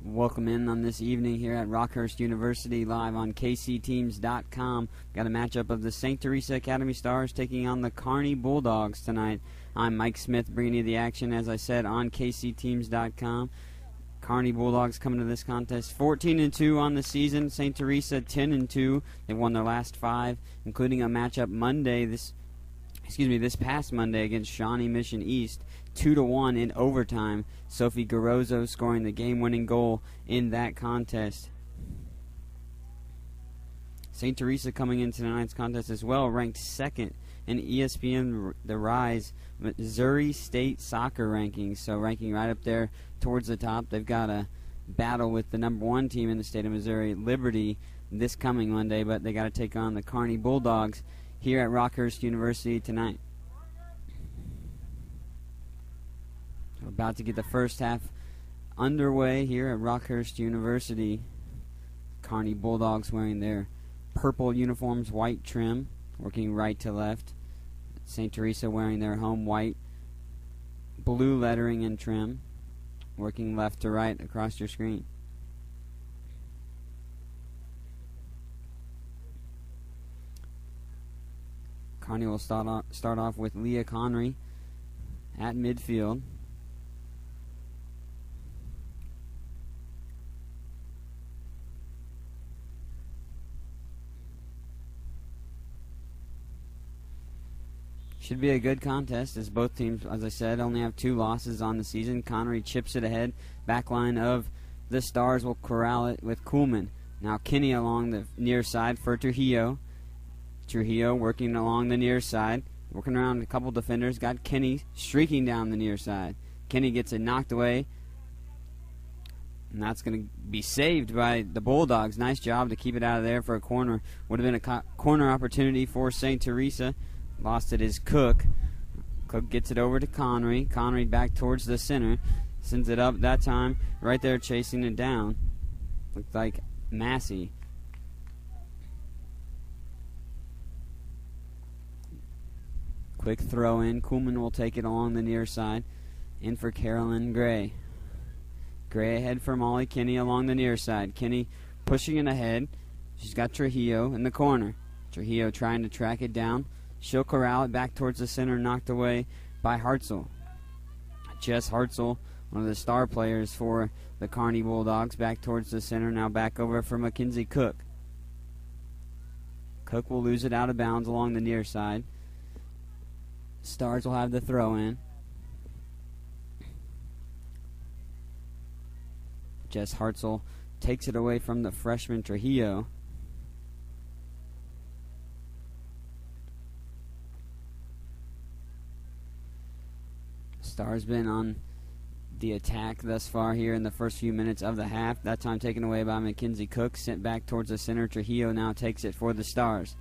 Welcome in on this evening here at Rockhurst University, live on kcteams.com. Got a matchup of the St. Teresa Academy Stars taking on the Kearney Bulldogs tonight. I'm Mike Smith, bringing you the action, as I said, on kcteams.com. Kearney Bulldogs coming to this contest 14-2 on the season. St. Teresa 10-2. They won their last 5, including a matchup this past Monday against Shawnee Mission East, 2-1 in overtime. Sophie Garozzo scoring the game-winning goal in that contest. St. Teresa coming into tonight's contest as well, ranked second in ESPN The Rise Missouri State Soccer rankings, so ranking right up there towards the top. They've got a battle with the number 1 team in the state of Missouri, Liberty, this coming Monday, but they got to take on the Kearney Bulldogs here at Rockhurst University tonight. We're about to get the first half underway here at Rockhurst University. Kearney Bulldogs wearing their purple uniforms, white trim, working right to left. St. Teresa wearing their home white, blue lettering and trim, working left to right across your screen. Kearney will start off with Leah Connery at midfield. Should be a good contest, as both teams, as I said, only have 2 losses on the season. Connery chips it ahead. Backline of the Stars will corral it with Kuhlman. Now Kearney along the near side for Trujillo. Trujillo working along the near side, working around a couple defenders. Got Kearney streaking down the near side. Kearney gets it knocked away, and that's going to be saved by the Bulldogs. Nice job to keep it out of there for a corner. Would have been a corner opportunity for St. Teresa. Lost it is Cook. Cook gets it over to Connery. Connery back towards the center. Sends it up that time. Right there chasing it down. Looked like Massey. Quick throw in. Kuhlman will take it along the near side. In for Carolyn Gray. Gray ahead for Molly Kearney along the near side. Kearney pushing it ahead. She's got Trujillo in the corner. Trujillo trying to track it down. She'll corral it back towards the center, knocked away by Hartzell. Jess Hartzell, one of the star players for the Kearney Bulldogs, back towards the center, now back over for Mackenzie Cook. Cook will lose it out of bounds along the near side. Stars will have the throw in. Jess Hartzell takes it away from the freshman Trujillo. Stars been on the attack thus far here in the first few minutes of the half. That time taken away by Mackenzie Cook, sent back towards the center. Trujillo now takes it for the Stars.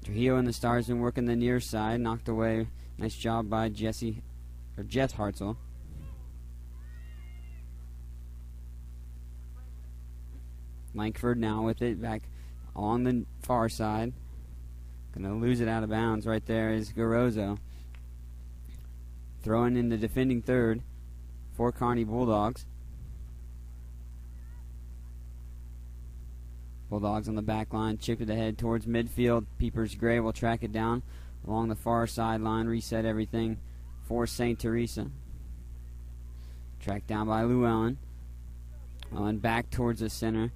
Trujillo and the Stars been working the near side, knocked away. Nice job by Jess Hartzell. Lankford now with it back along the far side. Gonna lose it out of bounds. Right there is Garozzo. Throwing in the defending third for Kearney Bulldogs. Bulldogs on the back line, chip it ahead towards midfield. Peepers Gray will track it down along the far sideline, reset everything for St. Teresa. Tracked down by Llewellyn. Llewellyn back towards the center.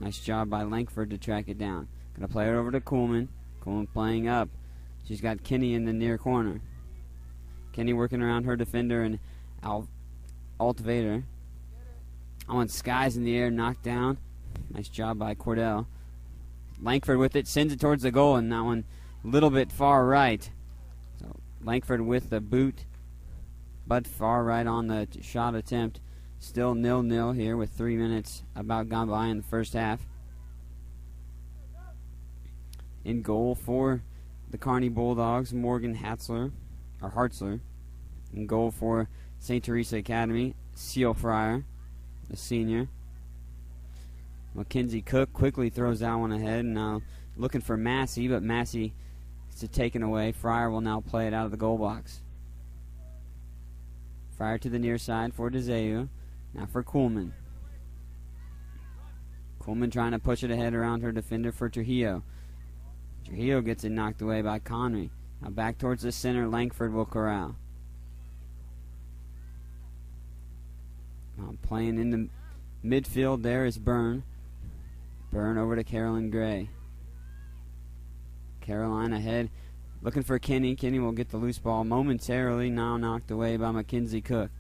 Nice job by Lankford to track it down. Gonna play it over to Kuhlman. Kuhlman playing up. She's got Kearney in the near corner. Kearney working around her defender and Altvader. That one skies in the air, knocked down. Nice job by Cordell. Lankford with it, sends it towards the goal, and that one a little bit far right. So Lankford with the boot, but far right on the shot attempt. Still 0-0 here with 3 minutes about gone by in the first half. In goal for the Kearney Bulldogs, Morgan Hartzler. In goal for St. Teresa Academy, Seal Fryer, the senior. Mackenzie Cook quickly throws that one ahead, and now looking for Massey, but Massey gets it taken away. Fryer will now play it out of the goal box. Fryer to the near side for DeZeu. Now for Kuhlman. Kuhlman trying to push it ahead around her defender for Trujillo. Trujillo gets it knocked away by Kearney. Now back towards the center, Langford will corral. Playing in the midfield there is Byrne. Byrne over to Caroline Gray. Caroline ahead, looking for Kearney. Kearney will get the loose ball momentarily, now knocked away by Mackenzie Cook.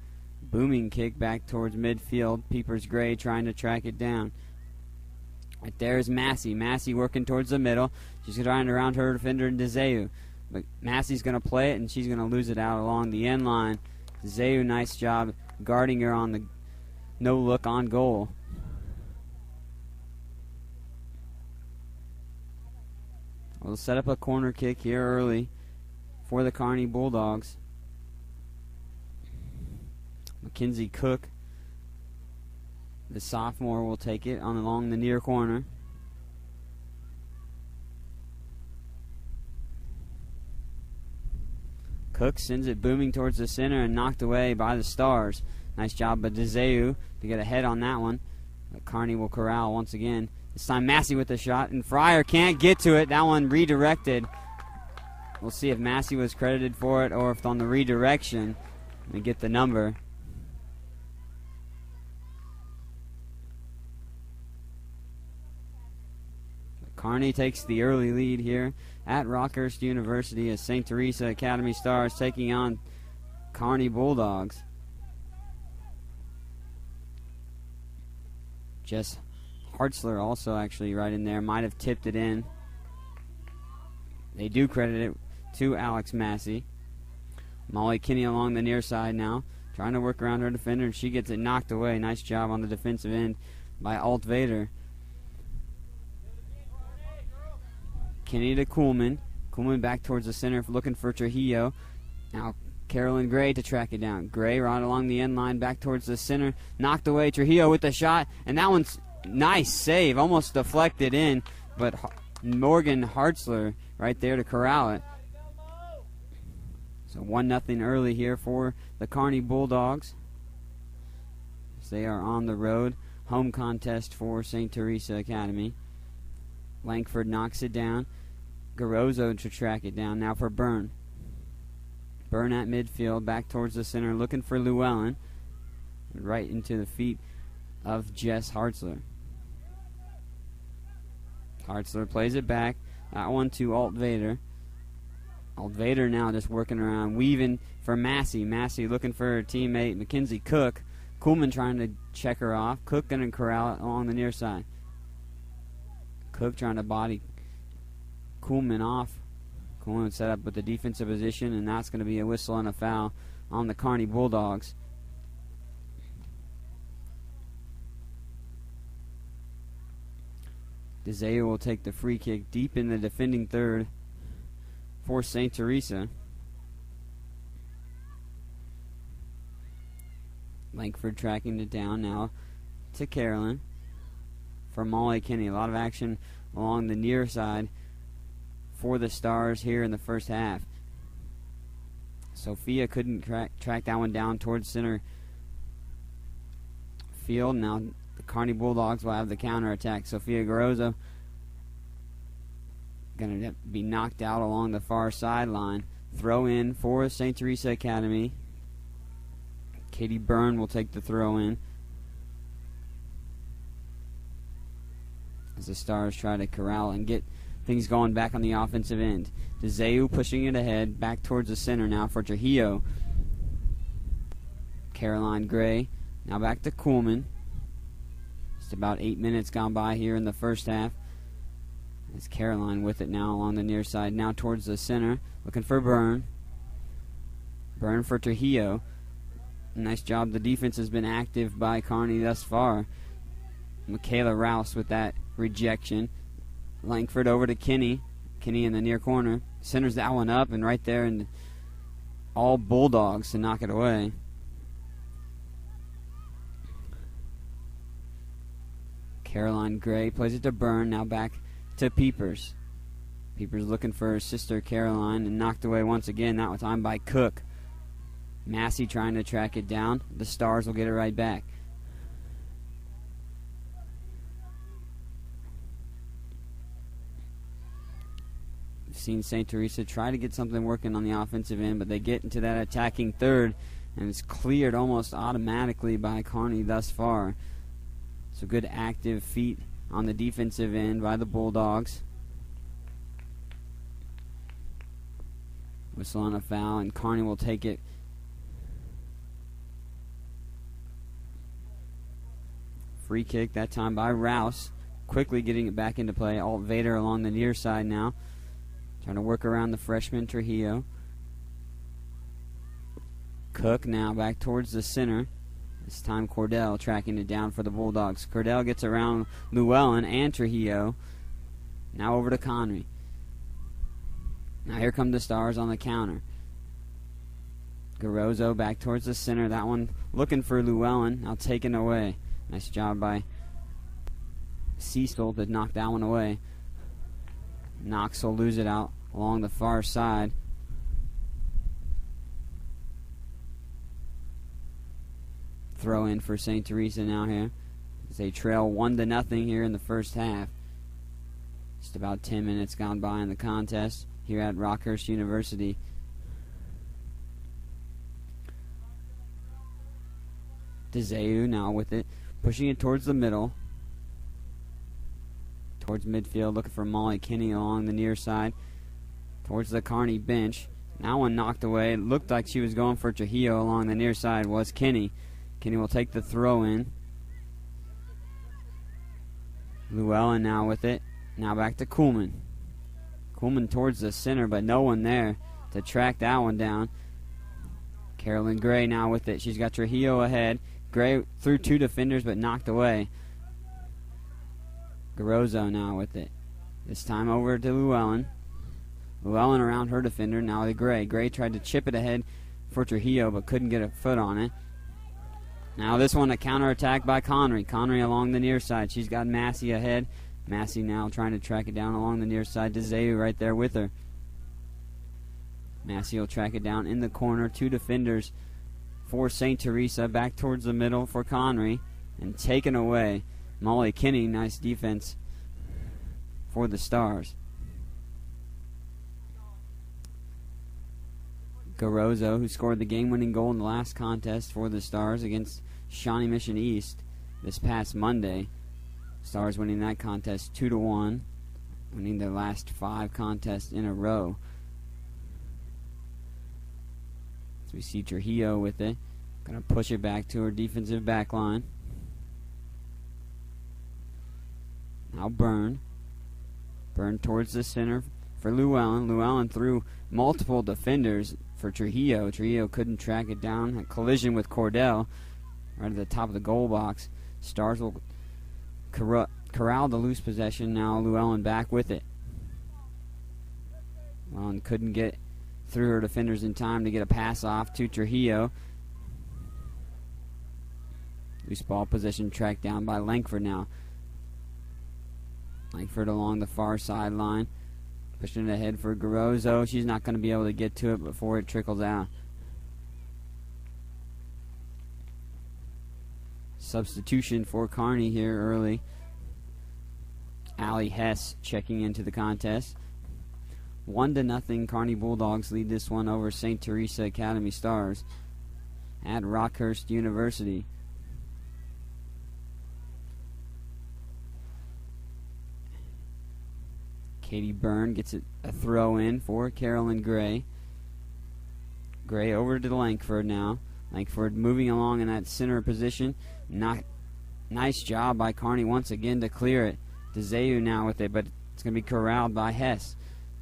Booming kick back towards midfield. Peepers Gray trying to track it down. Right there is Massey. Massey working towards the middle. She's trying to round her defender in Dezeu. But Massey's going to play it, and she's going to lose it out along the end line. Dezeu, nice job guarding her on the no-look on goal. We'll set up a corner kick here early for the Kearney Bulldogs. Mackenzie Cook, the sophomore, will take it on along the near corner. Cook sends it booming towards the center and knocked away by the Stars. Nice job by Dezeu to get ahead on that one. But Kearney will corral once again. This time Massey with the shot, and Fryer can't get to it. That one redirected. We'll see if Massey was credited for it or if on the redirection we get the number. Kearney takes the early lead here at Rockhurst University as St. Teresa Academy Stars taking on Kearney Bulldogs. Jess Hartzler also actually right in there, might have tipped it in. They do credit it to Alex Massey. Molly Kinney along the near side now, trying to work around her defender, and she gets it knocked away. Nice job on the defensive end by Alt Vader. Kinney to Kuhlman. Kuhlman back towards the center looking for Trujillo. Now Carolyn Gray to track it down. Gray right along the end line back towards the center. Knocked away. Trujillo with the shot. And that one's nice save. Almost deflected in. But Morgan Hartzler right there to corral it. So 1-0 early here for the Kearney Bulldogs. As they are on the road. Home contest for St. Teresa Academy. Langford knocks it down. Garozzo to track it down now for Byrne. Byrne at midfield, back towards the center, looking for Llewellyn. Right into the feet of Jess Hartzler. Hartzler plays it back. That one to Alt Vader. Alt Vader now just working around, weaving for Massey. Massey looking for her teammate, Mackenzie Cook. Kuhlman trying to check her off. Cook going to corral it along the near side. Cook trying to body Kuhlman off. Kuhlman set up with the defensive position, and that's going to be a whistle and a foul on the Kearney Bulldogs. Dezeu will take the free kick deep in the defending third for St. Teresa. Langford tracking it down now to Carolyn for Molly Kinney. A lot of action along the near side for the Stars here in the first half. Sophia couldn't track that one down towards center field. Now the Kearney Bulldogs will have the counterattack. Sophia Garozzo going to be knocked out along the far sideline. Throw in for St. Teresa Academy. Katie Byrne will take the throw in as the Stars try to corral and get things going back on the offensive end. Dezeu pushing it ahead, back towards the center now for Trujillo. Caroline Gray now back to Kuhlman. Just about 8 minutes gone by here in the first half. It's Caroline with it now along the near side, now towards the center, looking for Byrne. Byrne for Trujillo. Nice job. The defense has been active by Kearney thus far. Michaela Rouse with that rejection. Langford over to Kinney. Kinney in the near corner. Centers that one up, and right there, and all Bulldogs to knock it away. Caroline Gray plays it to Byrne. Now back to Peepers. Peepers looking for her sister Caroline, and knocked away once again, that time by Cook. Massey trying to track it down. The Stars will get it right back. seen St. Teresa try to get something working on the offensive end, but they get into that attacking third, and it's cleared almost automatically by Kearney thus far. So good active feet on the defensive end by the Bulldogs. Whistle on a foul, and Kearney will take it. Free kick that time by Rouse. Quickly getting it back into play. Alt Vader along the near side now. Trying to work around the freshman Trujillo. Cook now back towards the center. This time Cordell tracking it down for the Bulldogs. Cordell gets around Llewellyn and Trujillo. Now over to Kearney. Now here come the Stars on the counter. Garozzo back towards the center. That one looking for Llewellyn. Now taken away. Nice job by Cecil to knock that one away. Knox will lose it out along the far side. Throw in for St. Teresa now here as they trail 1-0 here in the first half. Just about 10 minutes gone by in the contest here at Rockhurst University. DeZeu now with it, pushing it towards the middle. Towards midfield, looking for Molly Kinney along the near side. Towards the Kearney bench. Now one knocked away. It looked like she was going for Trujillo along the near side. Was Kinney. Kinney will take the throw in. Llewellyn now with it. Now back to Kuhlman. Kuhlman towards the center, but no one there to track that one down. Carolyn Gray now with it. She's got Trujillo ahead. Gray through two defenders, but knocked away. Garozzo now with it. This time over to Llewellyn. Llewellyn around her defender. Now to Gray. Gray tried to chip it ahead for Trujillo, but couldn't get a foot on it. Now this one a counterattack by Kearney. Kearney along the near side. She's got Massey ahead. Massey now trying to track it down along the near side. DeZeu right there with her. Massey will track it down in the corner. Two defenders for St. Teresa. Back towards the middle for Kearney. And taken away. Molly Kinney, nice defense for the Stars. Garozzo, who scored the game-winning goal in the last contest for the Stars against Shawnee Mission East this past Monday. Stars winning that contest 2-1, winning their last 5 contests in a row. As we see Trujillo with it, going to push it back to her defensive back line. Now Byrne towards the center for Llewellyn. Llewellyn through multiple defenders for Trujillo. Trujillo couldn't track it down. A collision with Cordell right at the top of the goal box. Stars will corral the loose possession. Now Llewellyn back with it. Llewellyn couldn't get through her defenders in time to get a pass off to Trujillo. Loose ball possession tracked down by Langford now. Langford along the far sideline. Pushing it ahead for Garozzo. She's not going to be able to get to it before it trickles out. Substitution for Kearney here early. Allie Hess checking into the contest. 1-0 Kearney Bulldogs lead this one over St. Teresa Academy Stars at Rockhurst University. Katie Byrne gets a throw in for Carolyn Gray. Gray over to Langford now. Langford moving along in that center position. Nice job by Kearney once again to clear it. DeZeu now with it, but it's going to be corralled by Hess.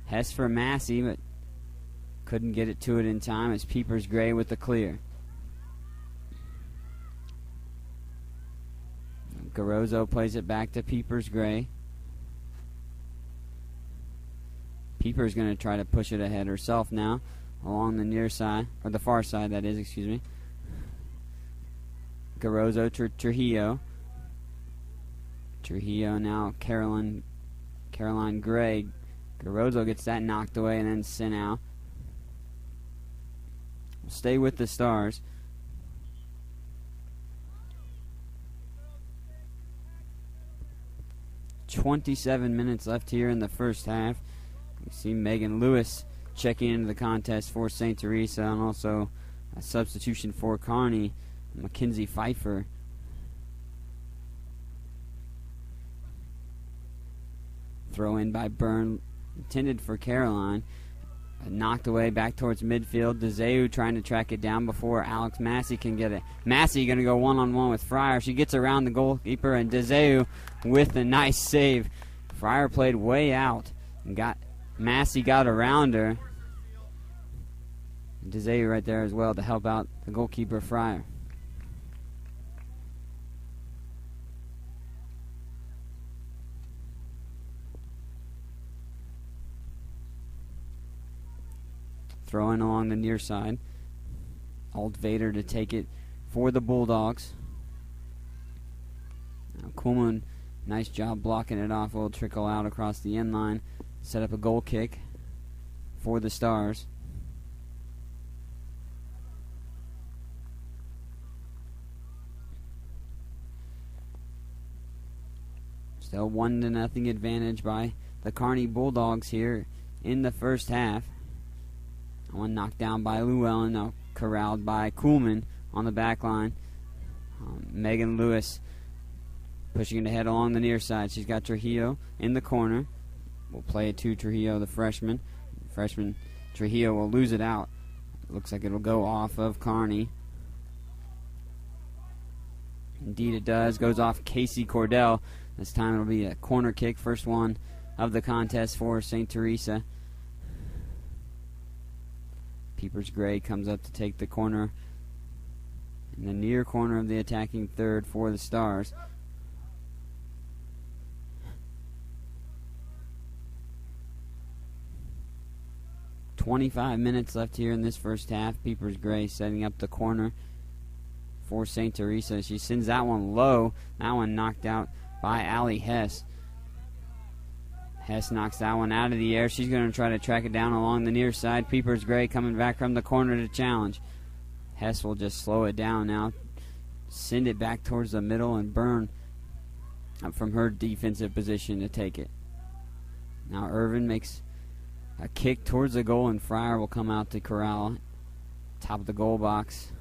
Hess for Massey, but couldn't get it to it in time as Peepers Gray with the clear. Garozzo plays it back to Peepers Gray. Peeper's going to try to push it ahead herself now along the near side, or the far side that is, excuse me. Garozzo to Trujillo. Trujillo now Caroline Gray. Garozzo gets that knocked away and then sent out. We'll stay with the Stars. .27 minutes left here in the first half. see Megan Lewis checking into the contest for St. Teresa, and also a substitution for Kearney, Mackenzie Pfeiffer. Throw in by Byrne, intended for Caroline. Knocked away back towards midfield. DeZeu trying to track it down before Alex Massey can get it. Massey going to go one-on-one with Fryer. She gets around the goalkeeper, and DeZeu with a nice save. Fryer played way out, and Massey got around her. DeZeu right there as well to help out the goalkeeper, Fryer. Throwing along the near side. Alt Vader to take it for the Bulldogs. Now Kuhlman, nice job blocking it off. Will trickle out across the end line. Set up a goal kick for the Stars. Still 1-0 advantage by the Kearney Bulldogs here in the first half. One knocked down by Llewellyn, now corralled by Kuhlman on the back line. Megan Lewis pushing it ahead along the near side. She's got Trujillo in the corner. We'll play it to Trujillo, the freshman. Freshman Trujillo will lose it out. Looks like it'll go off of Kearney. Indeed it does. Goes off Casey Cordell. This time it'll be a corner kick. First one of the contest for St. Teresa. Peepers Gray comes up to take the corner in the near corner of the attacking third for the Stars. .25 left here in this first half. Peepers Gray setting up the corner for St. Teresa. She sends that one low. That one knocked out by Allie Hess. Hess knocks that one out of the air. She's going to try to track it down along the near side. Peepers Gray coming back from the corner to challenge. Hess will just slow it down now. Send it back towards the middle, and Byrne up from her defensive position to take it. Now Irvin makes a kick towards the goal, and Fryer will come out to corral top of the goal box.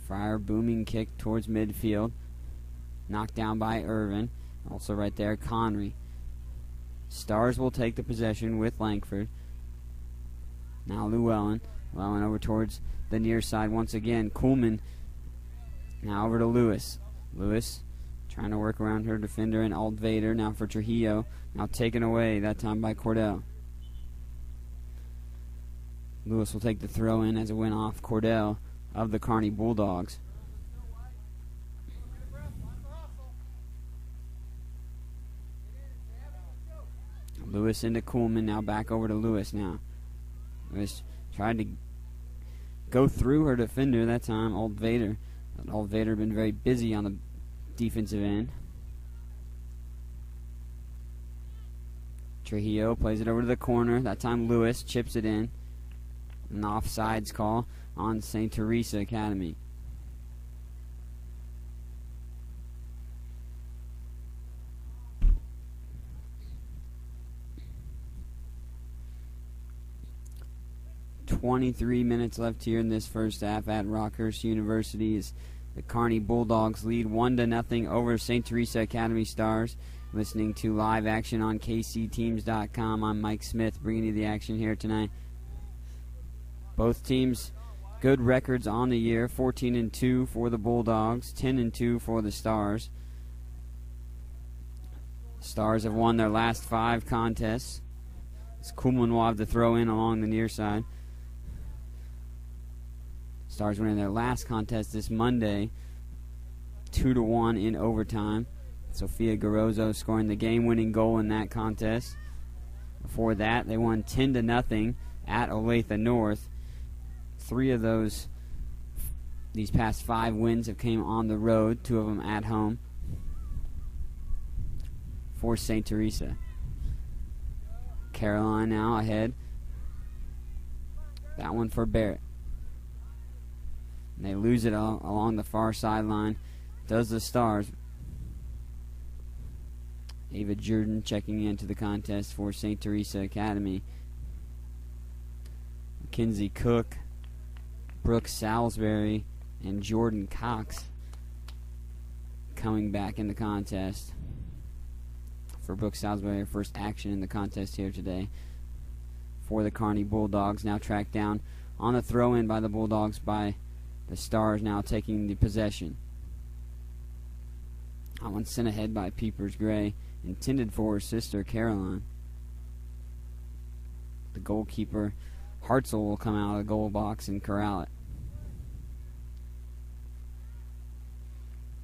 Fryer booming kick towards midfield. Knocked down by Irvin. Also right there, Connery. Stars will take the possession with Langford. Now Llewellyn. Llewellyn over towards the near side once again. Kuhlman. Now over to Lewis. Lewis trying to work around her defender, and Alt Vader now for Trujillo. Now taken away, that time by Cordell. Lewis will take the throw in as it went off Cordell of the Kearney Bulldogs. Lewis into Kuhlman, now back over to Lewis now. Lewis tried to go through her defender that time, Alt Vader. But Alt Vader been very busy on the defensive end. Trujillo plays it over to the corner. That time Lewis chips it in. An offsides call on St. Teresa Academy. .23 left here in this first half at Rockhurst University as the Kearney Bulldogs lead 1-0 over St. Teresa Academy Stars. Listening to live action on kcteams.com. I'm Mike Smith bringing you the action here tonight. Both teams good records on the year. 14-2 for the Bulldogs, 10-2 for the Stars. Stars have won their last 5 contests. Kuhlman will have to throw in along the near side. Stars winning their last contest this Monday, 2-1 in overtime. Sophia Garozzo scoring the game-winning goal in that contest. Before that, they won 10-0 at Olathe North. 3 of these past 5 wins have came on the road, 2 of them at home for St. Teresa. Caroline now ahead. That one for Barrett. And they lose it along the far sideline. Does the Stars. Ava Jordan checking into the contest for St. Teresa Academy. Mackenzie Cook, Brooke Salisbury, and Jordan Cox coming back in the contest. For Brooke Salisbury, her first action in the contest here today for the Kearney Bulldogs. Now tracked down on the throw-in by the Bulldogs by the Stars, now taking the possession. That one sent ahead by Peepers Gray, intended for her sister Caroline. The goalkeeper Hartzell will come out of the goal box and corral it.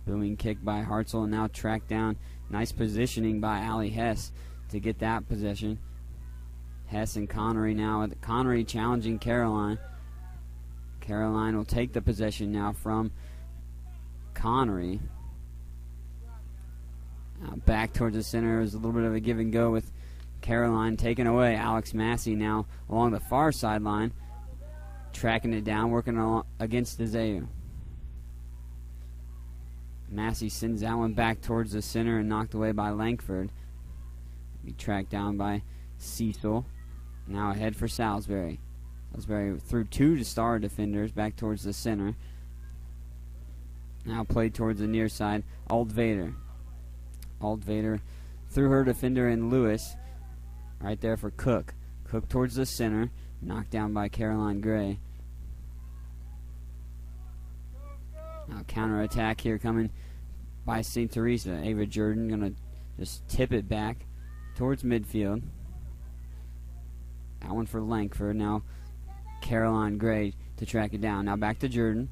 Booming kick by Hartzell, and now tracked down. Nice positioning by Allie Hess to get that possession. Hess and Connery now. Connery challenging Caroline. Caroline will take the possession now from Connery. Now back towards the center. There's a little bit of a give and go with Caroline taken away. Alex Massey now along the far sideline, tracking it down, working along against Deseu. Massey sends that one back towards the center and knocked away by Langford. Be tracked down by Cecil. Now ahead for Salisbury. Salisbury threw two to Star defenders back towards the center. Now played towards the near side. Altvader. Altvader threw her defender in Lewis. Right there for Cook. Cook towards the center. Knocked down by Caroline Gray. Now counterattack here coming by St. Teresa. Ava Jordan going to just tip it back towards midfield. That one for Langford. Now Caroline Gray to track it down. Now back to Jordan.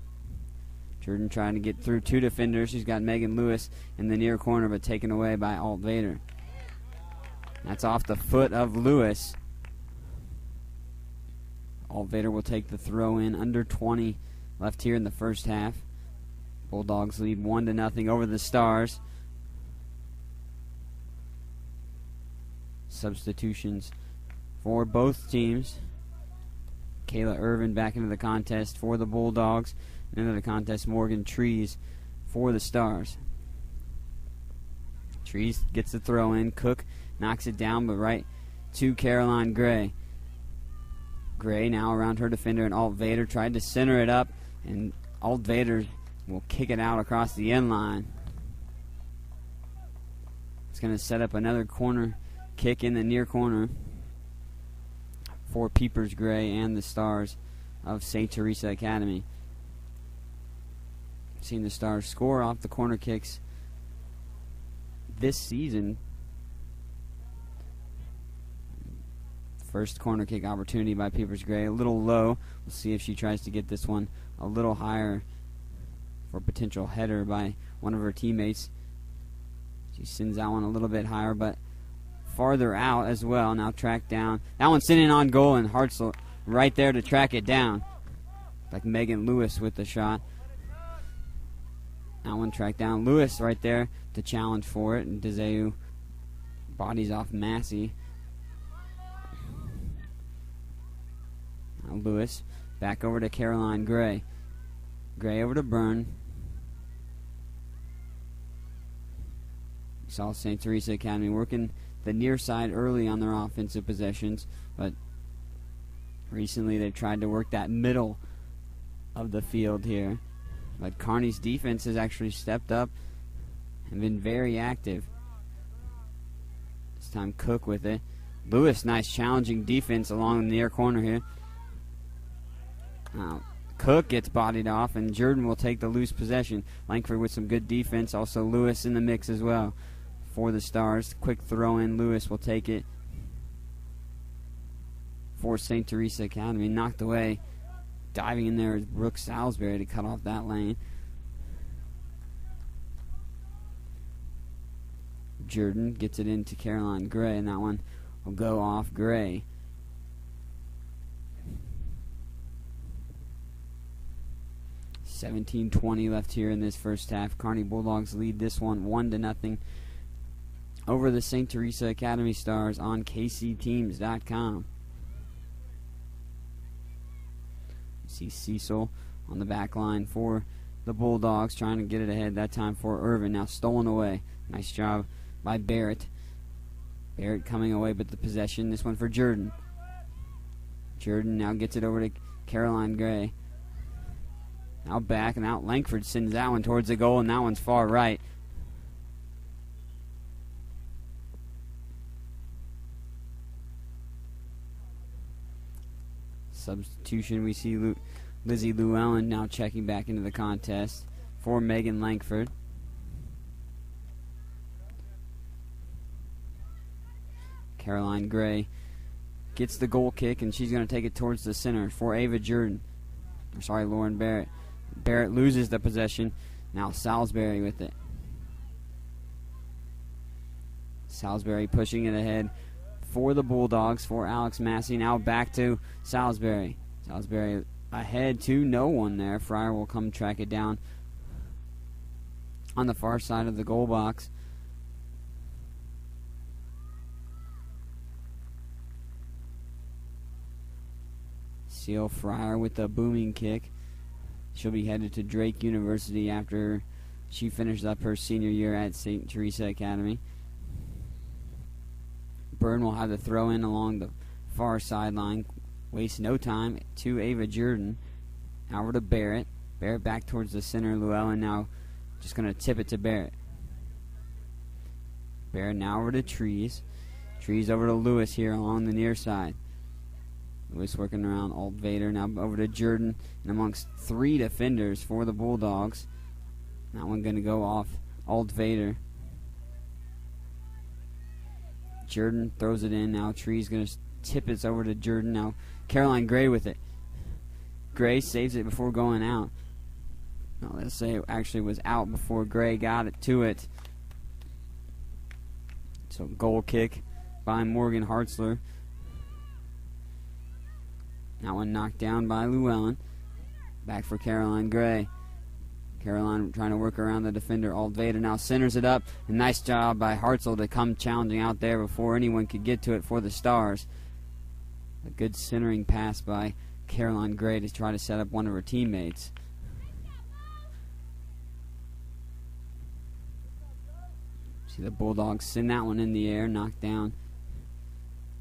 Jordan trying to get through two defenders. She's got Megan Lewis in the near corner, but taken away by Altvader. That's off the foot of Lewis. Altvader will take the throw in. Under 20 left here in the first half. Bulldogs lead 1-0 over the Stars. Substitutions for both teams. Kayla Irvin back into the contest for the Bulldogs. And into the contest, Morgan Trees for the Stars. Trees gets the throw in. Cook knocks it down, but right to Caroline Gray. Gray now around her defender, and Altvader tried to center it up, and Altvader will kick it out across the end line. It's going to set up another corner kick in the near corner for Peepers Gray and the Stars of St. Teresa Academy. Seen the Stars score off the corner kicks this season. First corner kick opportunity by Peepers Gray, a little low. We'll see if she tries to get this one a little higher for a potential header by one of her teammates. She sends that one a little bit higher, but farther out as well. Now tracked down. That one's sitting on goal, and Hartzell right there to track it down. Like Megan Lewis with the shot. That one tracked down. Lewis right there to challenge for it, and Deseu bodies off Massey. Now Lewis back over to Caroline Gray. Gray over to Byrne. We saw St. Teresa Academy working the near side early on their offensive possessions, but recently they've tried to work that middle of the field here. But Kearney's defense has actually stepped up and been very active. This time Cook with it. Lewis, nice challenging defense along the near corner here. Cook gets bodied off, and Jordan will take the loose possession. Langford with some good defense. Also Lewis in the mix as well for the Stars. Quick throw in. Lewis will take it for St. Teresa Academy. Knocked away. Diving in there is Brooke Salisbury to cut off that lane. Jordan gets it into Caroline Gray, and that one will go off Gray. $17:20 left here in this first half. Kearney Bulldogs lead this one 1-0 over the St. Teresa Academy Stars on kcteams.com. See Cecil on the back line for the Bulldogs, trying to get it ahead that time for Irvin. Now stolen away. Nice job by Barrett Barrett coming away with the possession. This one for Jordan. Jordan now gets it over to Caroline Gray. Now back, and out Langford sends that one towards the goal, and that one's far right. Substitution, we see Lizzie Llewellyn now checking back into the contest for Megan Langford. Caroline Gray gets the goal kick, and she's going to take it towards the center for Ava Jordan. Lauren Barrett. Barrett loses the possession. Now Salisbury with it. Salisbury pushing it ahead for the Bulldogs, for Alex Massey. Now back to Salisbury. Salisbury ahead to no one there. Fryer will come track it down on the far side of the goal box. Seal Fryer with a booming kick. She'll be headed to Drake University after she finishes up her senior year at St. Teresa Academy. Byrne will have the throw in along the far sideline. Waste no time to Ava Jordan. Now over to Barrett. Barrett back towards the center. Llewellyn now just going to tip it to Barrett. Barrett now over to Trees. Trees over to Lewis here along the near side. Lewis working around Alt Vader. Now over to Jordan. And amongst three defenders for the Bulldogs. That one going to go off Alt Vader. Jordan throws it in. Now Trees going to tip it over to Jordan. Now Caroline Gray with it. Gray saves it before going out. No, let's say it actually was out before Gray got it to it. So goal kick by Morgan Hartzler. That one knocked down by Llewellyn. Back for Caroline Gray. Caroline trying to work around the defender. Alt Vader now centers it up. A nice job by Hartzell to come challenging out there before anyone could get to it for the Stars. A good centering pass by Caroline Gray to try to set up one of her teammates. See the Bulldogs send that one in the air, knocked down.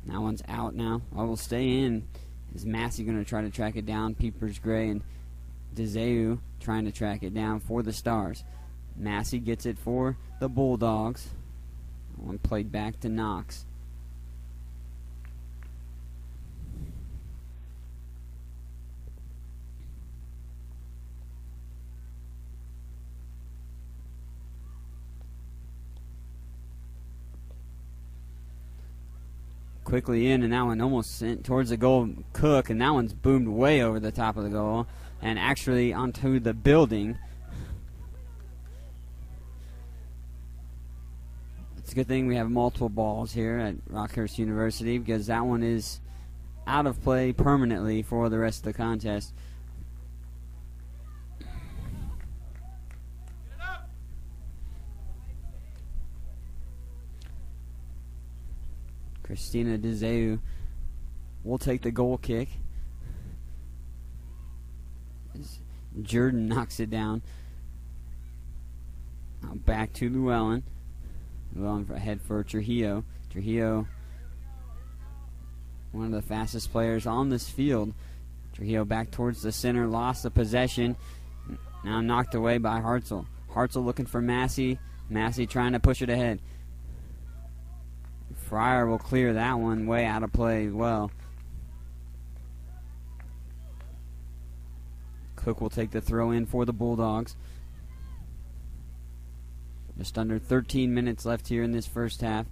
That one's out now. I will stay in. Is Massey going to try to track it down? Peepers Gray and DeZeu trying to track it down for the Stars. Massey gets it for the Bulldogs. One played back to Knox. Quickly in, and that one almost sent towards the goal. Cook, and that one's boomed way over the top of the goal and actually onto the building. It's a good thing we have multiple balls here at Rockhurst University, because that one is out of play permanently for the rest of the contest. Christina DeZeu will take the goal kick. Jordan knocks it down. Now back to Llewellyn. Llewellyn ahead for Trujillo. Trujillo, one of the fastest players on this field. Trujillo back towards the center, lost the possession. Now knocked away by Hartzell. Hartzell looking for Massey. Massey trying to push it ahead. Fryer will clear that one way out of play as well. Cook will take the throw in for the Bulldogs. Just under 13 minutes left here in this first half.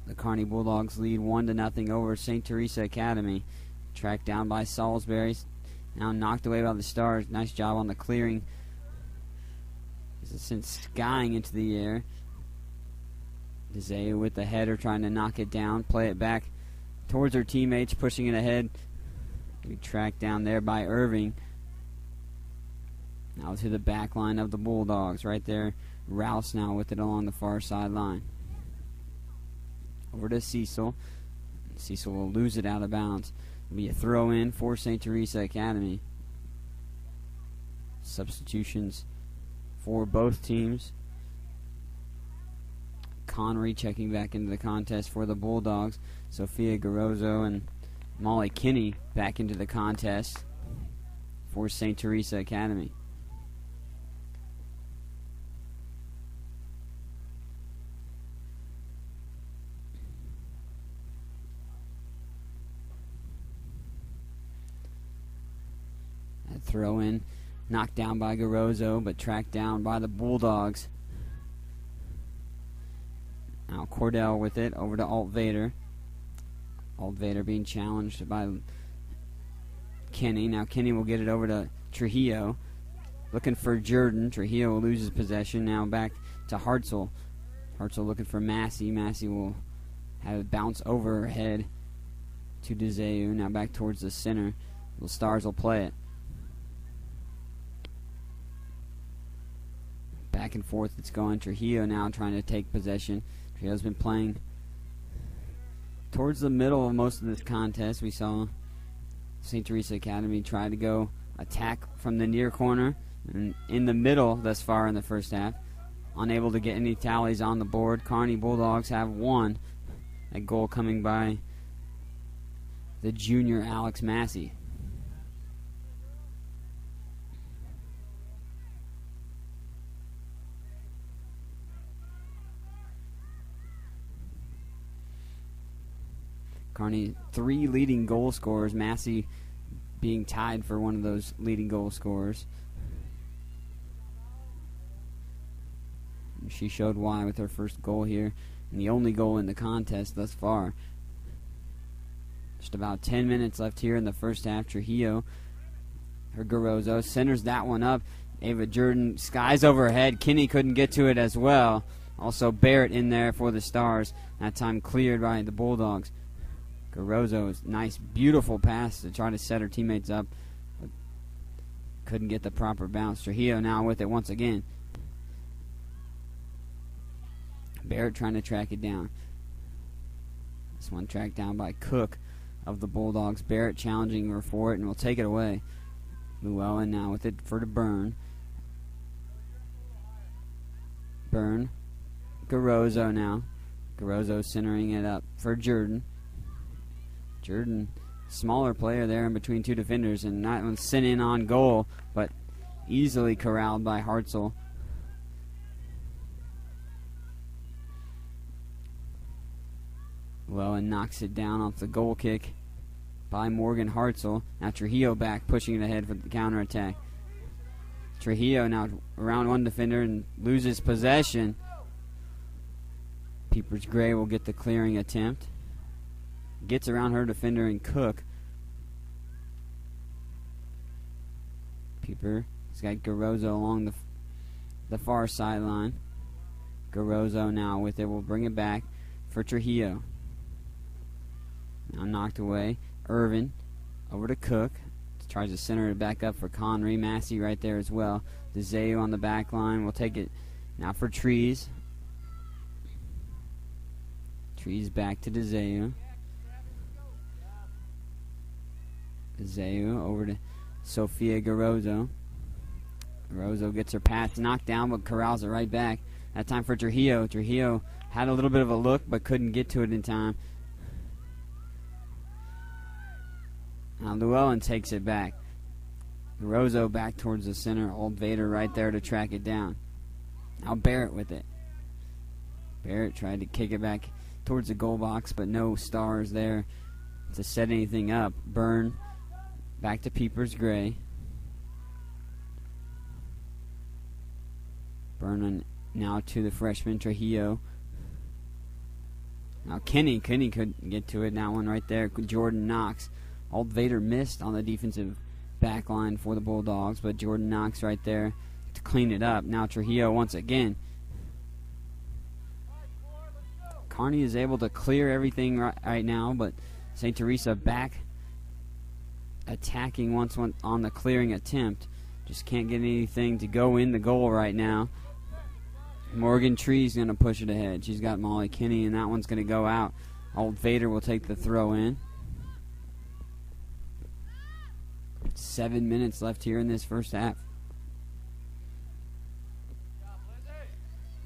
The Kearney Bulldogs lead 1-0 over St. Teresa Academy. Tracked down by Salisbury. Now knocked away by the Stars. Nice job on the clearing. It's sent skying into the air. DeZeu with the header trying to knock it down. Play it back towards her teammates, pushing it ahead. We tracked down there by Irving. Now to the back line of the Bulldogs. Right there, Rouse now with it along the far sideline. Over to Cecil. Cecil will lose it out of bounds. It'll be a throw in for St. Teresa Academy. Substitutions for both teams. Connery checking back into the contest for the Bulldogs. Sophia Garozzo and Molly Kinney back into the contest for St. Teresa Academy. That throw in, knocked down by Garozzo, but tracked down by the Bulldogs. Now Cordell with it, over to Alt Vader. Alt Vader being challenged by Kenny. Now Kenny will get it over to Trujillo. Looking for Jordan. Trujillo will lose his possession. Now back to Hartzell. Hartzell looking for Massey. Massey will have it bounce over her head to DeZeu. Now back towards the center. The Stars will play it. Back and forth it's going. Trujillo now trying to take possession. Trujillo's been playing towards the middle of most of this contest. We saw St. Teresa Academy try to go attack from the near corner and in the middle thus far in the first half. Unable to get any tallies on the board. Kearney Bulldogs have won. A goal coming by the junior Alex Massey. Kearney, 3 leading goal scorers. Massey being tied for one of those leading goal scorers. And she showed why with her first goal here, and the only goal in the contest thus far. Just about 10 minutes left here in the first half. Trujillo, her Garozzo, centers that one up. Ava Jordan skies overhead. Kinney couldn't get to it as well. Also Barrett in there for the Stars. That time cleared by the Bulldogs. Garozzo's nice, beautiful pass to try to set her teammates up, but couldn't get the proper bounce. Trujillo now with it once again. Barrett trying to track it down. This one tracked down by Cook of the Bulldogs. Barrett challenging her for it and will take it away. Llewellyn now with it for the Byrne. Byrne. Garozzo now. Garozzo centering it up for Jordan. Jordan, smaller player there in between 2 defenders, and that one sent in on goal, but easily corralled by Hartzell. Llewellyn knocks it down off the goal kick by Morgan Hartzell. Now Trujillo back, pushing it ahead for the counterattack. Trujillo now around one defender and loses possession. Peepers Gray will get the clearing attempt. Gets around her defender and Cook. Peeper has got Garozzo along the far sideline. Garozzo now with it will bring it back for Trujillo. Now knocked away. Irvin over to Cook. Tries to center it back up for Connery. Massey right there as well. DeZeu on the back line. We'll take it now for Trees. Trees back to DeZeu. DeZeu over to Sophia Garozzo. Garozzo gets her pass knocked down, but corrals it right back. That time for Trujillo. Trujillo had a little bit of a look, but couldn't get to it in time. Now Llewellyn takes it back. Garozzo back towards the center. Old Vader right there to track it down. Now Barrett with it. Barrett tried to kick it back towards the goal box, but no Stars there to set anything up. Byrne back to Peepers Gray. Byrne now to the freshman Trujillo. Now Kenny couldn't get to it. That one right there. Jordan Knox. Old Vader missed on the defensive back line for the Bulldogs, but Jordan Knox right there to clean it up. Now Trujillo once again. Kearney is able to clear everything right now, but St. Teresa back attacking once on the clearing attempt. Just can't get anything to go in the goal right now. Morgan Tree's going to push it ahead. She's got Molly Kinney, and that one's going to go out. Old Vader will take the throw in. 7 minutes left here in this first half.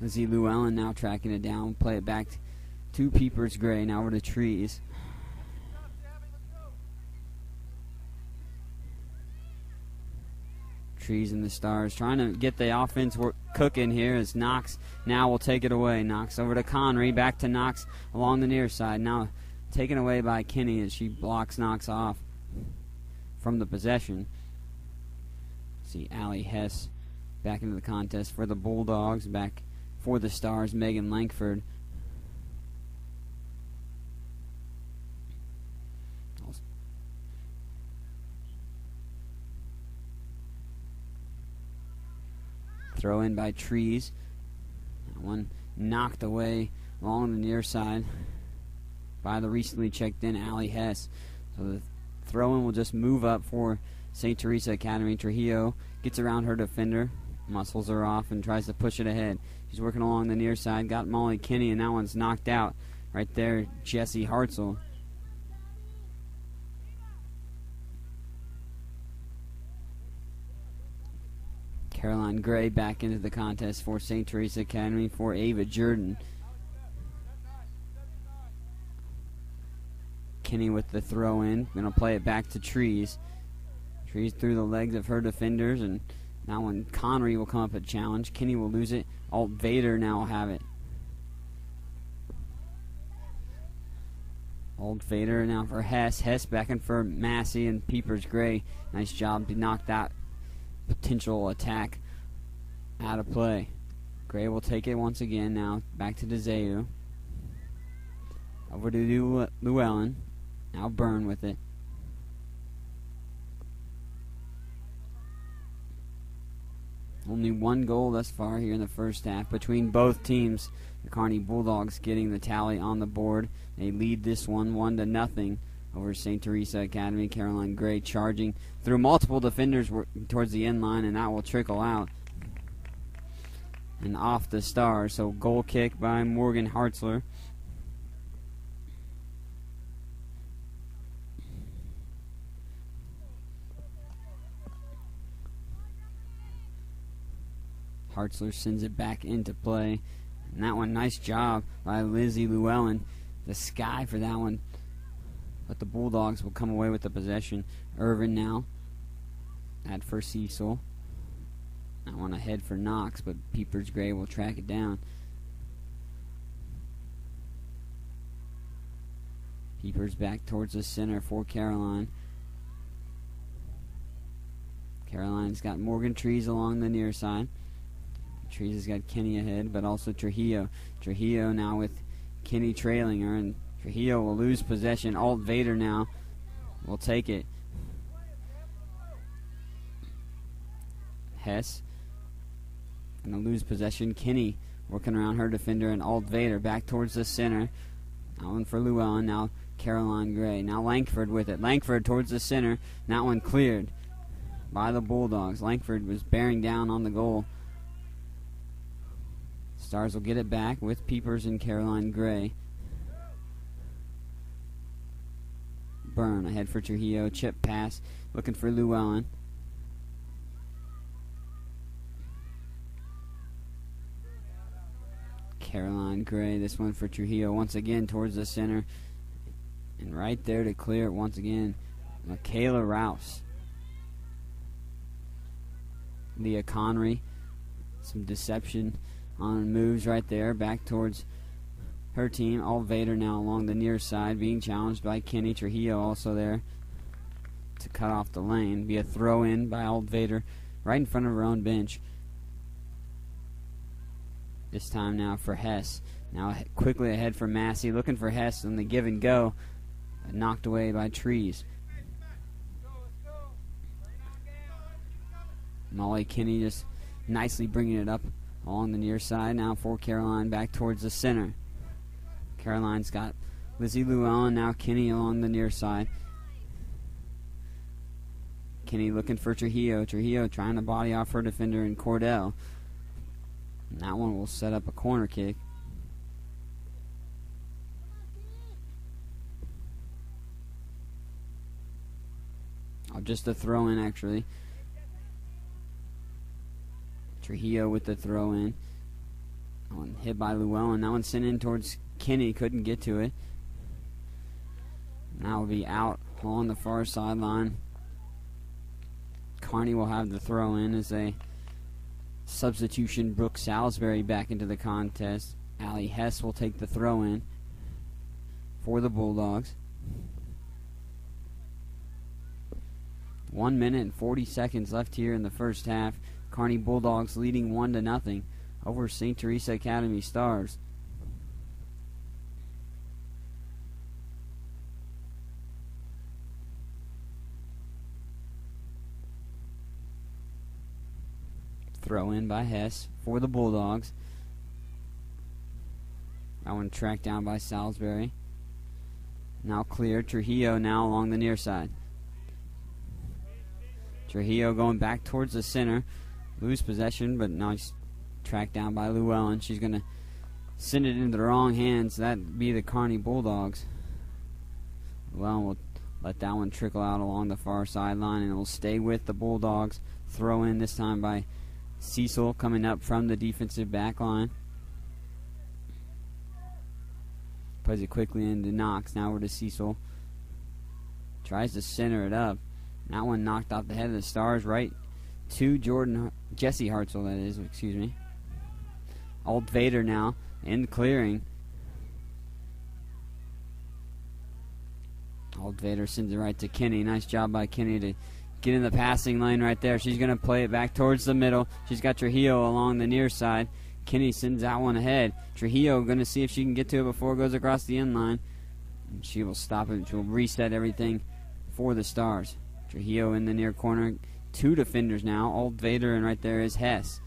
Lizzie Llewellyn now tracking it down. Play it back to Peepers Gray. Now over to Trees. Trees and the Stars trying to get the offense cooking here as Knox now will take it away. Knox over to Connery, back to Knox along the near side. Now taken away by Kinney as she blocks Knox off from the possession. See Allie Hess back into the contest for the Bulldogs. Back for the Stars, Megan Langford. Throw in by Trees. That one knocked away along the near side by the recently checked in Allie Hess. So the throw in will just move up for St. Teresa Academy. Trujillo gets around her defender, muscles her off, and tries to push it ahead. She's working along the near side, got Molly Kinney, and that one's knocked out. Right there, Jessie Hartzell. Caroline Gray back into the contest for St. Teresa Academy for Ava Jordan. Kinney with the throw in. Going to play it back to Trees. Trees through the legs of her defenders, and now when Connery will come up a challenge, Kinney will lose it. Alt Vader now will have it. Alt Vader now for Hess. Hess back in for Massey and Peepers Gray. Nice job to knock that potential attack out of play. Gray will take it once again now. Back to DeZeu. Over to Llewellyn. Now Byrne with it. Only one goal thus far here in the first half between both teams. The Kearney Bulldogs getting the tally on the board. They lead this one 1-0 over St. Teresa Academy. Caroline Gray charging through multiple defenders towards the end line, and that will trickle out and off the Stars. So goal kick by Morgan Hartzler. Hartzler sends it back into play. And that one, nice job by Lizzie Llewellyn. The sky for that one. But the Bulldogs will come away with the possession. Irvin now at for Cecil. That one ahead for Knox, but Peepers Gray will track it down. Peepers back towards the center for Caroline. Caroline's got Morgan Trees along the near side. Trees has got Kinney ahead, but also Trujillo. Trujillo now with Kinney trailing her, and Trujillo will lose possession. Alt Vader now will take it. Hess going to lose possession. Kinney working around her defender, and Alt Vader back towards the center. That one for Llewellyn. Now Caroline Gray. Now Langford with it. Langford towards the center. That one cleared by the Bulldogs. Langford was bearing down on the goal. Stars will get it back with Peepers and Caroline Gray. Byrne ahead for Trujillo. Chip pass. Looking for Llewellyn. Caroline Gray. This one for Trujillo. Once again towards the center. And right there to clear it once again. Michaela Rouse. Leah Connery. Some deception on moves right there. Back towards her team. Alt Vader now along the near side, being challenged by Kenny. Trujillo also there to cut off the lane. Be a throw in by Alt Vader right in front of her own bench. This time now for Hess. Now quickly ahead for Massey. Looking for Hess on the give and go. Knocked away by Trees. Molly Kinney just nicely bringing it up along the near side. Now for Caroline back towards the center. Caroline's got Lizzie Llewellyn. Now Kinney along the near side. Kinney looking for Trujillo. Trujillo trying to body off her defender in Cordell. And that one will set up a corner kick. Oh, just a throw in actually. Trujillo with the throw in. That one hit by Llewellyn. That one sent in towards Kearney. Couldn't get to it. Now will be out along the far sideline. Kearney will have the throw in as a substitution. Brooke Salisbury back into the contest. Allie Hess will take the throw in for the Bulldogs. 1 minute and 40 seconds left here in the first half. Kearney Bulldogs leading 1-0 over St. Teresa Academy Stars. Throw in by Hess for the Bulldogs. That one tracked down by Salisbury. Now clear. Trujillo now along the near side. Trujillo going back towards the center. Lose possession, but now he's tracked down by Llewellyn. She's going to send it into the wrong hands. That'd be the Kearney Bulldogs. Llewellyn will let that one trickle out along the far sideline, and it will stay with the Bulldogs. Throw in this time by Cecil coming up from the defensive back line. Plays it quickly into Knox. Now over to Cecil. Tries to center it up. That one knocked off the head of the Stars right to Jesse Hartzell, that is, excuse me. Alt Vader now in the clearing. Alt Vader sends it right to Kearney. Nice job by Kearney to get in the passing lane right there. She's going to play it back towards the middle. She's got Trujillo along the near side. Kearney sends that one ahead. Trujillo going to see if she can get to it before it goes across the end line. And she will stop it. She will reset everything for the Stars. Trujillo in the near corner. Two defenders now. Old Vader, and right there is Hess.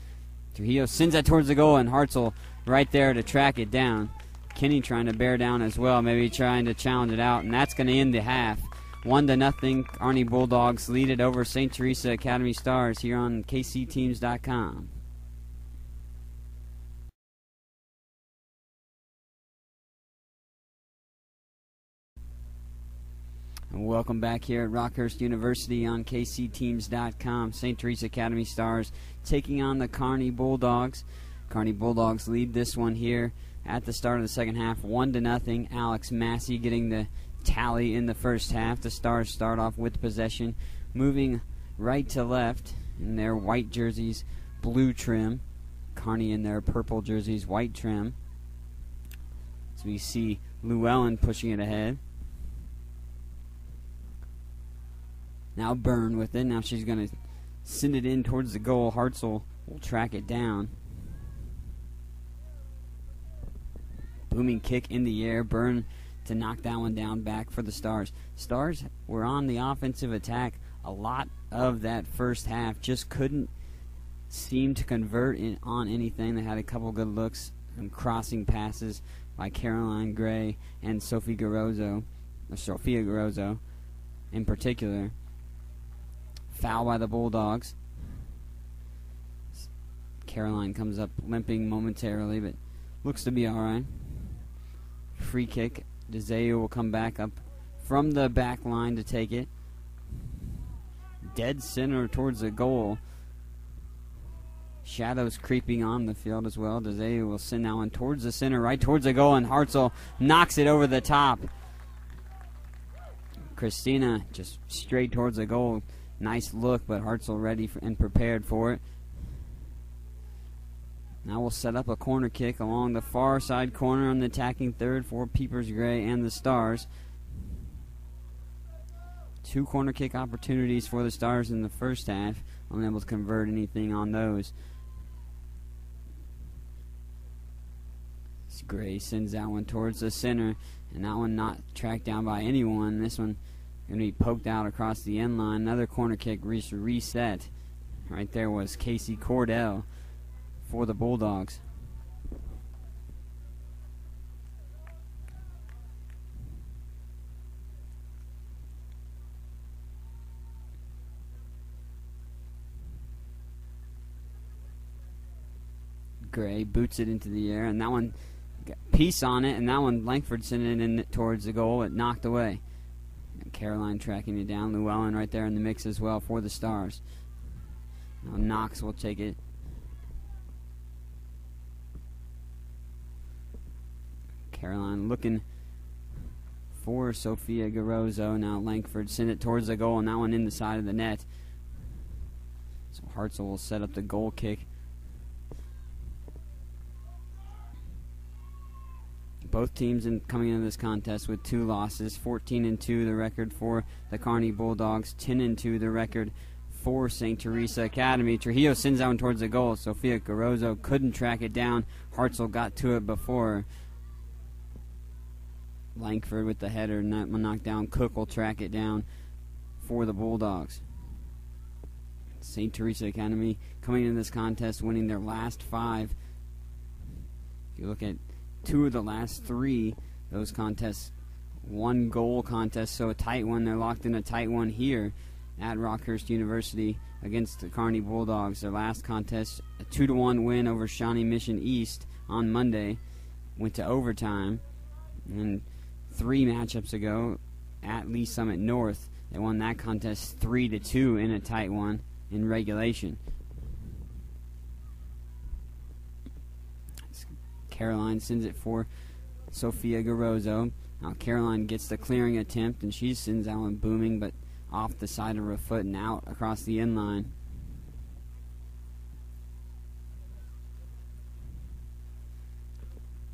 Trujillo sends that towards the goal, and Hartzell right there to track it down. Kearney trying to bear down as well, maybe trying to challenge it out, and that's going to end the half. 1-0, Kearney Bulldogs lead it over St. Teresa Academy Stars here on KCTeams.com. And welcome back here at Rockhurst University on KCTeams.com. St. Teresa Academy Stars taking on the Kearney Bulldogs. Kearney Bulldogs lead this one here at the start of the second half, 1-0. Alex Massey getting the tally in the first half. The Stars start off with possession, moving right to left in their white jerseys, blue trim. Kearney in their purple jerseys, white trim. So we see Llewellyn pushing it ahead. Now Byrne with it. Now she's going to send it in towards the goal. Hartzell will track it down. Booming kick in the air. Byrne to knock that one down back for the Stars. Stars were on the offensive attack a lot of that first half. Just couldn't seem to convert on anything. They had a couple good looks and crossing passes by Caroline Gray and Sophia Garozzo in particular. Foul by the Bulldogs. Caroline comes up limping momentarily, but looks to be alright. Free kick. DeZayu will come back up from the back line to take it. Dead center towards the goal. Shadows creeping on the field as well. DeZayu will send that one towards the center, right towards the goal, and Hartzell knocks it over the top. Christina just straight towards the goal. Nice look, but Hartzell ready and prepared for it. Now we'll set up a corner kick along the far side corner on the attacking third for Peepers Gray and the Stars. Two corner kick opportunities for the Stars in the first half. Unable to convert anything on those. Gray sends that one towards the center, and that one not tracked down by anyone. This one going to be poked out across the end line. Another corner kick reset. Right there was Casey Cordell for the Bulldogs. Gray boots it into the air, and that one got piece on it, and that one Langford sent it in towards the goal. It knocked away. And Caroline tracking it down. Llewellyn right there in the mix as well for the Stars. Now Knox will take it. Caroline looking for Sophia Garozzo. Now Langford send it towards the goal, and that one in the side of the net. So Hartzell will set up the goal kick. Both teams coming into this contest with 2 losses. 14-2 the record for the Kearney Bulldogs. 10-2 the record for St. Teresa Academy. Trujillo sends that one towards the goal. Sophia Garozzo couldn't track it down. Hartzell got to it before. Langford with the header, not knocked down. Cook will track it down for the Bulldogs. St. Teresa Academy coming into this contest winning their last 5. If you look at 2 of the last 3, those contests, 1 goal contest, so a tight one. They're locked in a tight one here at Rockhurst University against the Kearney Bulldogs. Their last contest, a 2-1 win over Shawnee Mission East on Monday, went to overtime. And 3 matchups ago at Lee Summit North, they won that contest 3-2 in a tight one in regulation. Caroline sends it for Sophia Garozzo. Now Caroline gets the clearing attempt, and she sends that one booming, but off the side of her foot and out across the end line.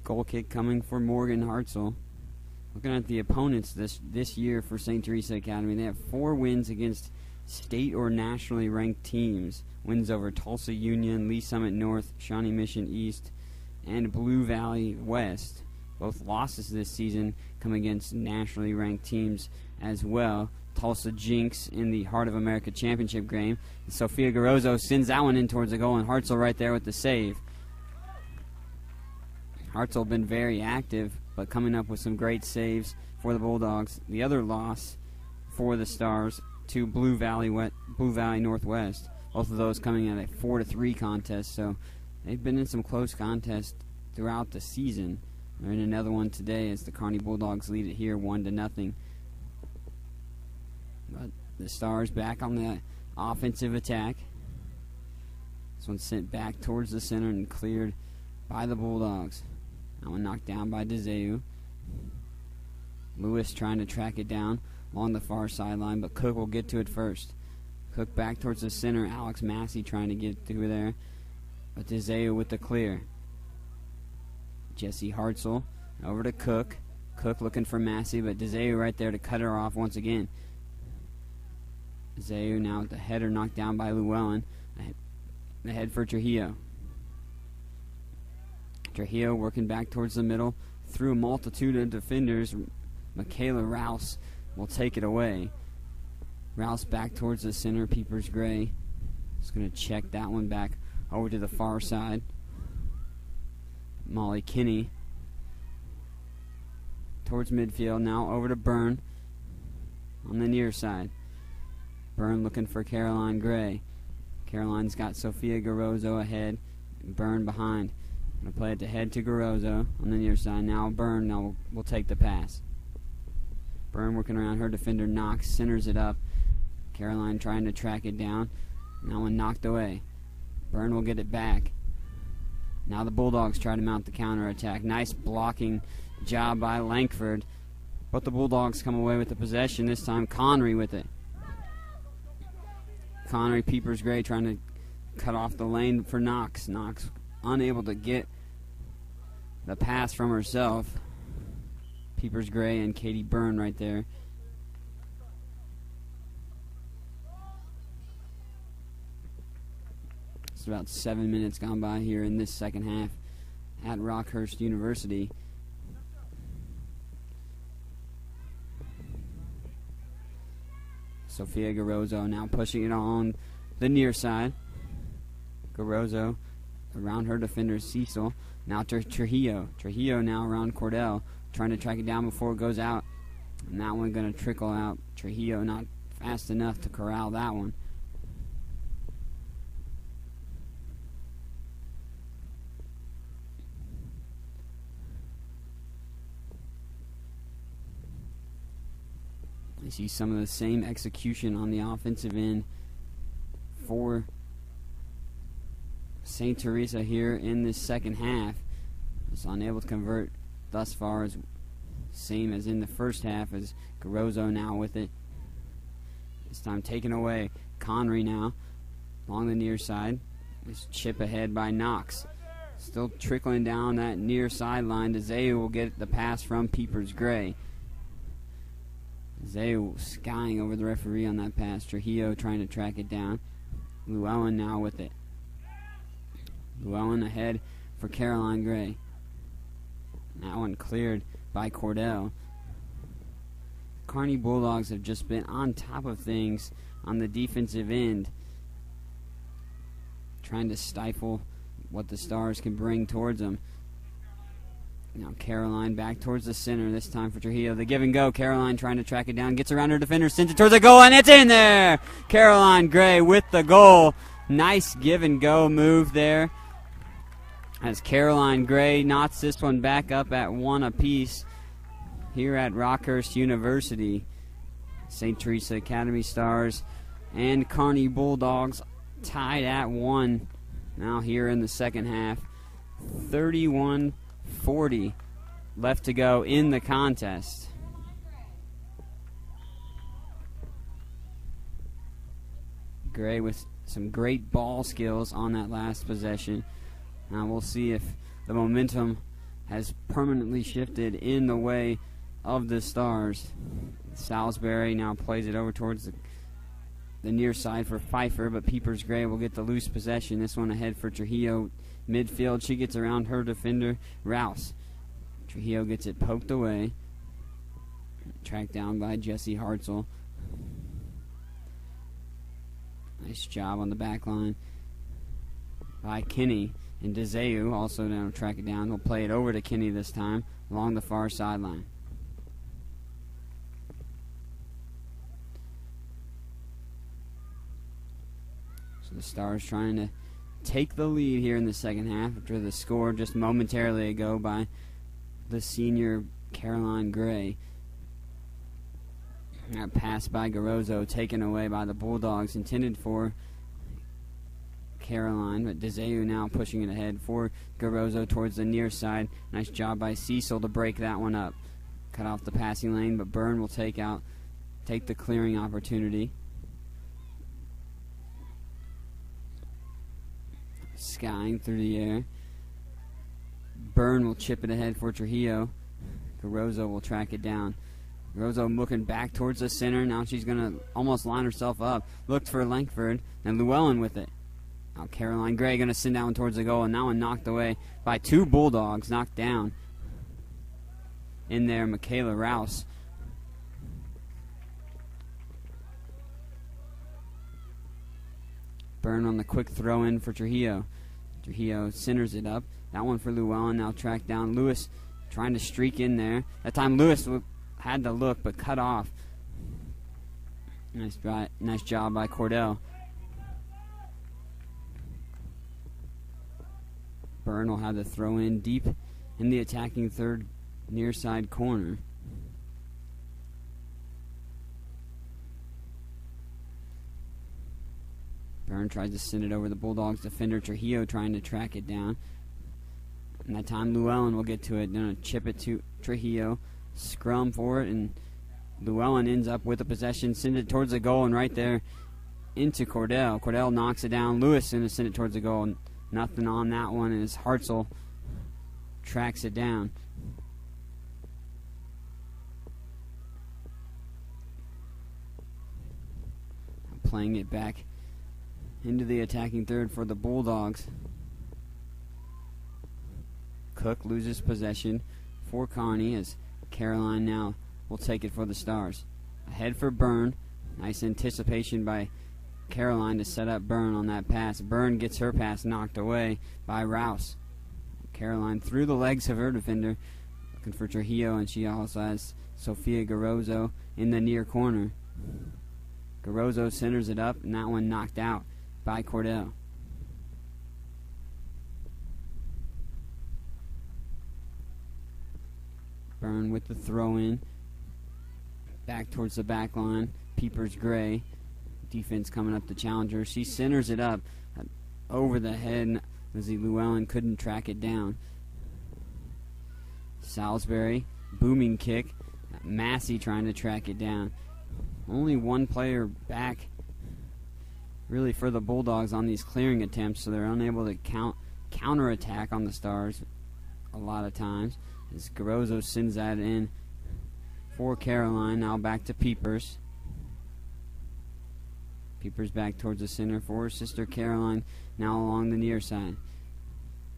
Goal kick coming for Morgan Hartzell. Looking at the opponents this year for St. Teresa Academy, they have 4 wins against state or nationally ranked teams. Wins over Tulsa Union, Lee Summit North, Shawnee Mission East, and Blue Valley West. Both losses this season come against nationally ranked teams as well. Tulsa Jinx in the Heart of America Championship game. Sophia Garozzo sends that one in towards the goal, and Hartzell right there with the save. Hartzell been very active, but coming up with some great saves for the Bulldogs. The other loss for the Stars to Blue Valley Northwest. Both of those coming at a 4-3 contest, so they've been in some close contests throughout the season. They're in another one today as the Kearney Bulldogs lead it here 1-0. But the Stars back on the offensive attack. This one sent back towards the center and cleared by the Bulldogs. That one knocked down by DeZeu. Lewis trying to track it down along the far sideline, but Cook will get to it first. Cook back towards the center. Alex Massey trying to get through there, but DeZeu with the clear. Jesse Hartzell over to Cook. Cook looking for Massey, but DeZeu right there to cut her off once again. DeZeu now with the header knocked down by Llewellyn. Ahead for Trujillo. Trujillo working back towards the middle through a multitude of defenders. Michaela Rouse will take it away. Rouse back towards the center. Peepers Gray is going to check that one back over to the far side. Molly Kinney towards midfield. Now over to Byrne on the near side. Byrne looking for Caroline Gray. Caroline's got Sophia Garozzo ahead. Byrne behind. Going to play it to head to Garozzo on the near side. Now Byrne will take the pass. Byrne working around her defender Knox. Centers it up. Caroline trying to track it down. Now one knocked away. Byrne will get it back. Now the Bulldogs try to mount the counterattack. Nice blocking job by Langford. But the Bulldogs come away with the possession. This time Connery with it. Connery, Peepers Gray trying to cut off the lane for Knox. Knox unable to get the pass from herself. Peepers Gray and Katie Byrne right there. It's about 7 minutes gone by here in this second half at Rockhurst University. Sophia Garozzo now pushing it on the near side. Garozzo around her defender Cecil. Now to Trujillo. Trujillo now around Cordell, trying to track it down before it goes out. And that one going to trickle out. Trujillo not fast enough to corral that one. You see some of the same execution on the offensive end for St. Teresa here in this second half. Was unable to convert thus far is same as in the first half, as Garozzo now with it. This time taken away. Kearney now along the near side. This chip ahead by Knox. Still trickling down that near sideline. DeZeu will get the pass from Peepers Gray. DeZeu skying over the referee on that pass. Trujillo trying to track it down. Llewellyn now with it. Llewellyn ahead for Caroline Gray. That one cleared by Cordell. Kearney Bulldogs have just been on top of things on the defensive end, trying to stifle what the Stars can bring towards them. Now Caroline back towards the center, this time for Trujillo. The give and go. Caroline trying to track it down, gets around her defender, sends it towards the goal, and it's in there! Caroline Gray with the goal. Nice give and go move there, as Caroline Gray knots this one back up at 1 apiece here at Rockhurst University. St. Teresa Academy Stars and Kearney Bulldogs tied at 1 now here in the second half. 31-40 left to go in the contest. Gray with some great ball skills on that last possession. Now we'll see if the momentum has permanently shifted in the way of the Stars. Salisbury now plays it over towards the near side for Pfeiffer, but Peepers Gray will get the loose possession. This one ahead for Trujillo midfield. She gets around her defender, Rouse. Trujillo gets it poked away. Tracked down by Jesse Hartzell. Nice job on the back line by Kinney. And DeZeu also now track it down. He'll play it over to Kearney this time along the far sideline. So the Stars trying to take the lead here in the second half after the score just momentarily ago by the senior Caroline Gray. That pass by Garozzo taken away by the Bulldogs, intended for Caroline, but DeZeu now pushing it ahead for Garozzo towards the near side. Nice job by Cecil to break that one up. Cut off the passing lane, but Byrne will take the clearing opportunity. Skying through the air. Byrne will chip it ahead for Trujillo. Garozzo will track it down. Garozzo looking back towards the center. Now she's going to almost line herself up. Looked for Langford, and Llewellyn with it. Now Caroline Gray going to send that one towards the goal, and that one knocked away by two Bulldogs, knocked down. In there, Michaela Rouse. Byrne on the quick throw in for Trujillo. Trujillo centers it up. That one for Llewellyn, now tracked down. Lewis trying to streak in there. That time Lewis had to look, but cut off. Nice job by Cordell. Byrne will have the throw in deep in the attacking third near side corner. Byrne tries to send it over the Bulldogs defender. Trujillo trying to track it down. And that time Llewellyn will get to it. Going to chip it to Trujillo. Scrum for it, and Llewellyn ends up with the possession. Send it towards the goal, and right there into Cordell. Cordell knocks it down. Lewis going to send it towards the goal. Nothing on that one as Hartzell tracks it down. Playing it back into the attacking third for the Bulldogs. Cook loses possession for Kearney as Caroline now will take it for the Stars. Ahead for Byrne. Nice anticipation by Caroline to set up Byrne on that pass. Byrne gets her pass knocked away by Rouse. Caroline through the legs of her defender, looking for Trujillo, and she also has Sophia Garozzo in the near corner. Garozzo centers it up, and that one knocked out by Cordell. Byrne with the throw in. Back towards the back line. Peepers Gray. Defense coming up to challenge her. She centers it up over the head. Lizzie Llewellyn couldn't track it down. Salisbury, booming kick. Massey trying to track it down. Only one player back really for the Bulldogs on these clearing attempts, so they're unable to counterattack on the Stars a lot of times. As Garozzo sends that in for Caroline. Now back to Peepers. Peepers back towards the center for sister Caroline, now along the near side.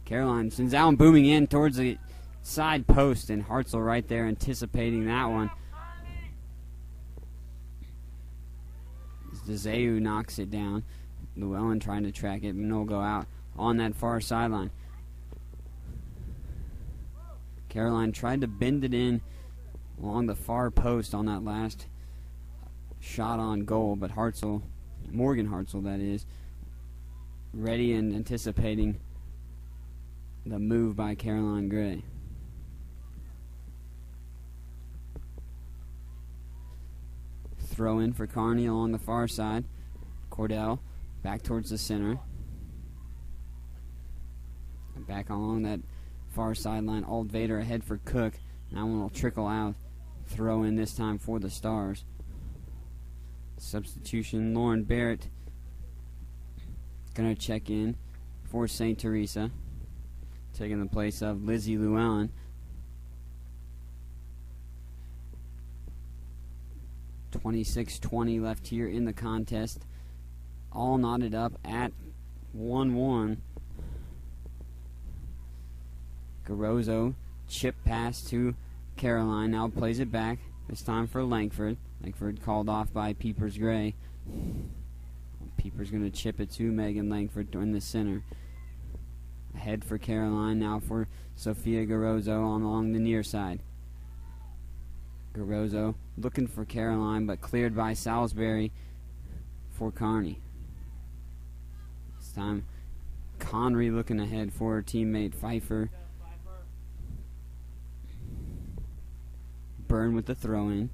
Caroline sends that one booming in towards the side post, and Hartzell right there anticipating that one. Zeu knocks it down. Llewellyn trying to track it, and it'll go out on that far sideline. Caroline tried to bend it in along the far post on that last shot on goal, but Hartzell, Morgan Hartzell that is, ready and anticipating the move by Caroline Gray. Throw in for Kearney along the far side. Cordell back towards the center. Back along that far sideline. Alt Vader ahead for Cook. That one will trickle out. Throw in this time for the Stars. Substitution, Lauren Barrett going to check in for St. Teresa, taking the place of Lizzie Llewellyn. 26-20 left here in the contest. All knotted up at 1-1. Garozzo, chip pass to Caroline, now plays it back. This time for Langford. Langford called off by Peepers Gray. Peepers going to chip it to Megan Langford in the center. Ahead for Caroline, now for Sophia Garozzo along the near side. Garozzo looking for Caroline, but cleared by Salisbury for Kearney. This time, Connery looking ahead for her teammate Pfeiffer. Byrne with the throw-in.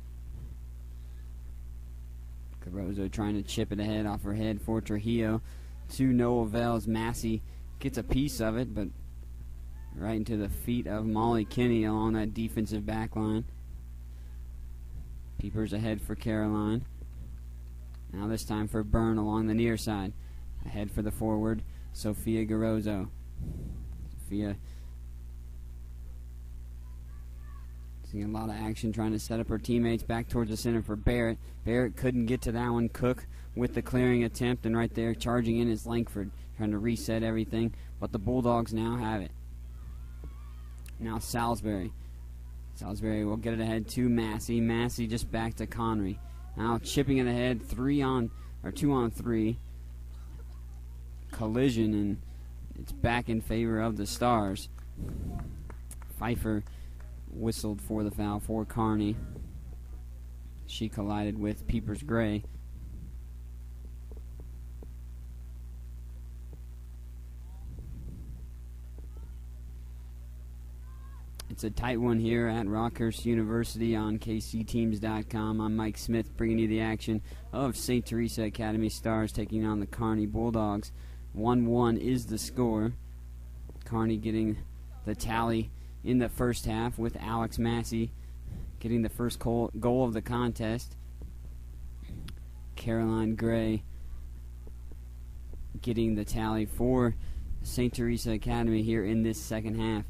Garozzo trying to chip it ahead off her head for Trujillo. To Noah Vels. Massey gets a piece of it, but right into the feet of Molly Kinney along that defensive back line. Peepers ahead for Caroline. Now this time for Byrne along the near side. Ahead for the forward, Sophia Garozzo. Sophia seeing a lot of action, trying to set up her teammates back towards the center for Barrett. Barrett couldn't get to that one. Cook with the clearing attempt, and right there charging in is Langford, trying to reset everything, but the Bulldogs now have it. Now Salisbury. Salisbury will get it ahead to Massey. Massey just back to Connery. Now chipping it ahead, 2-on-3. Collision, and it's back in favor of the Stars. Pfeiffer whistled for the foul for Kearney. She collided with Peepers Gray. It's a tight one here at Rockhurst University on KCTeams.com. I'm Mike Smith bringing you the action of St. Teresa Academy Stars taking on the Kearney Bulldogs. 1-1 is the score. Kearney getting the tally in the first half with Alex Massey getting the first goal of the contest. Caroline Gray getting the tally for St. Teresa Academy here in this second half.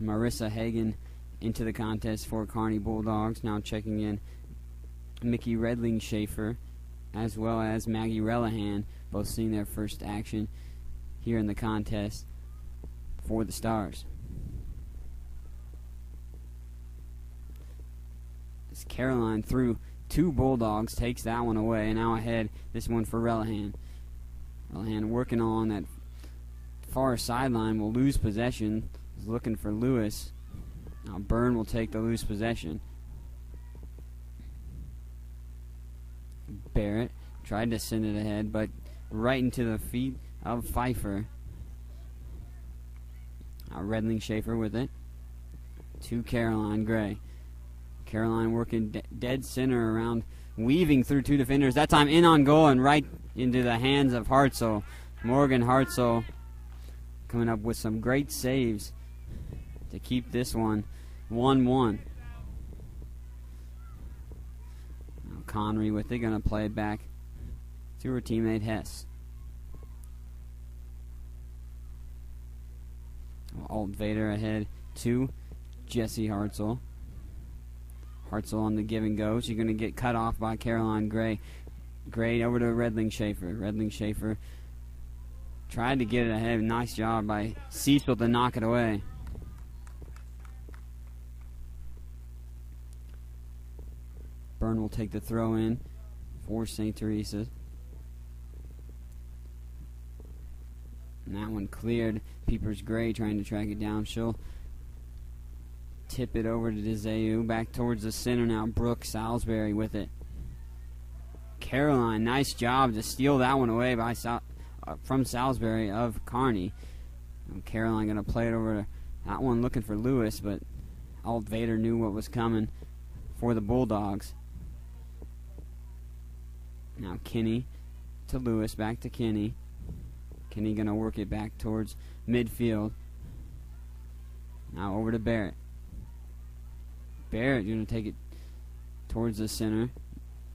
Marissa Hagan into the contest for Kearney Bulldogs. Now checking in Mickey Redling Schaefer as well as Maggie Relihan, both seeing their first action here in the contest for the Stars. As Caroline through two Bulldogs takes that one away, and now ahead, this one for Relihan. Relihan working along that far sideline, will lose possession. Is looking for Lewis. Now Byrne will take the loose possession. Barrett tried to send it ahead, but right into the feet of Pfeiffer. Now Redling Schaefer with it to Caroline Gray. Caroline working dead center around, weaving through two defenders. That time in on goal and right into the hands of Hartzell. Morgan Hartzell coming up with some great saves to keep this one 1-1. Kearney with it, going to play it back to her teammate Hess. Alt Vader ahead to Jesse Hartzell. Hartzell on the give and go. She's going to get cut off by Caroline Gray. Gray over to Redling Schaefer. Redling Schaefer tried to get it ahead. Nice job by Cecil to knock it away. Byrne will take the throw in for St. Teresa. And that one cleared. Peepers Gray trying to track it down. She'll tip it over to DeZeu. Back towards the center now. Brooke Salisbury with it. Caroline, nice job to steal that one away by from Salisbury of Kearney. And Caroline going to play it over to that one looking for Lewis, but Alt Vader knew what was coming for the Bulldogs. Now Kinney to Lewis, back to Kinney. Kinney going to work it back towards midfield. Now over to Barrett. Barrett going to take it towards the center.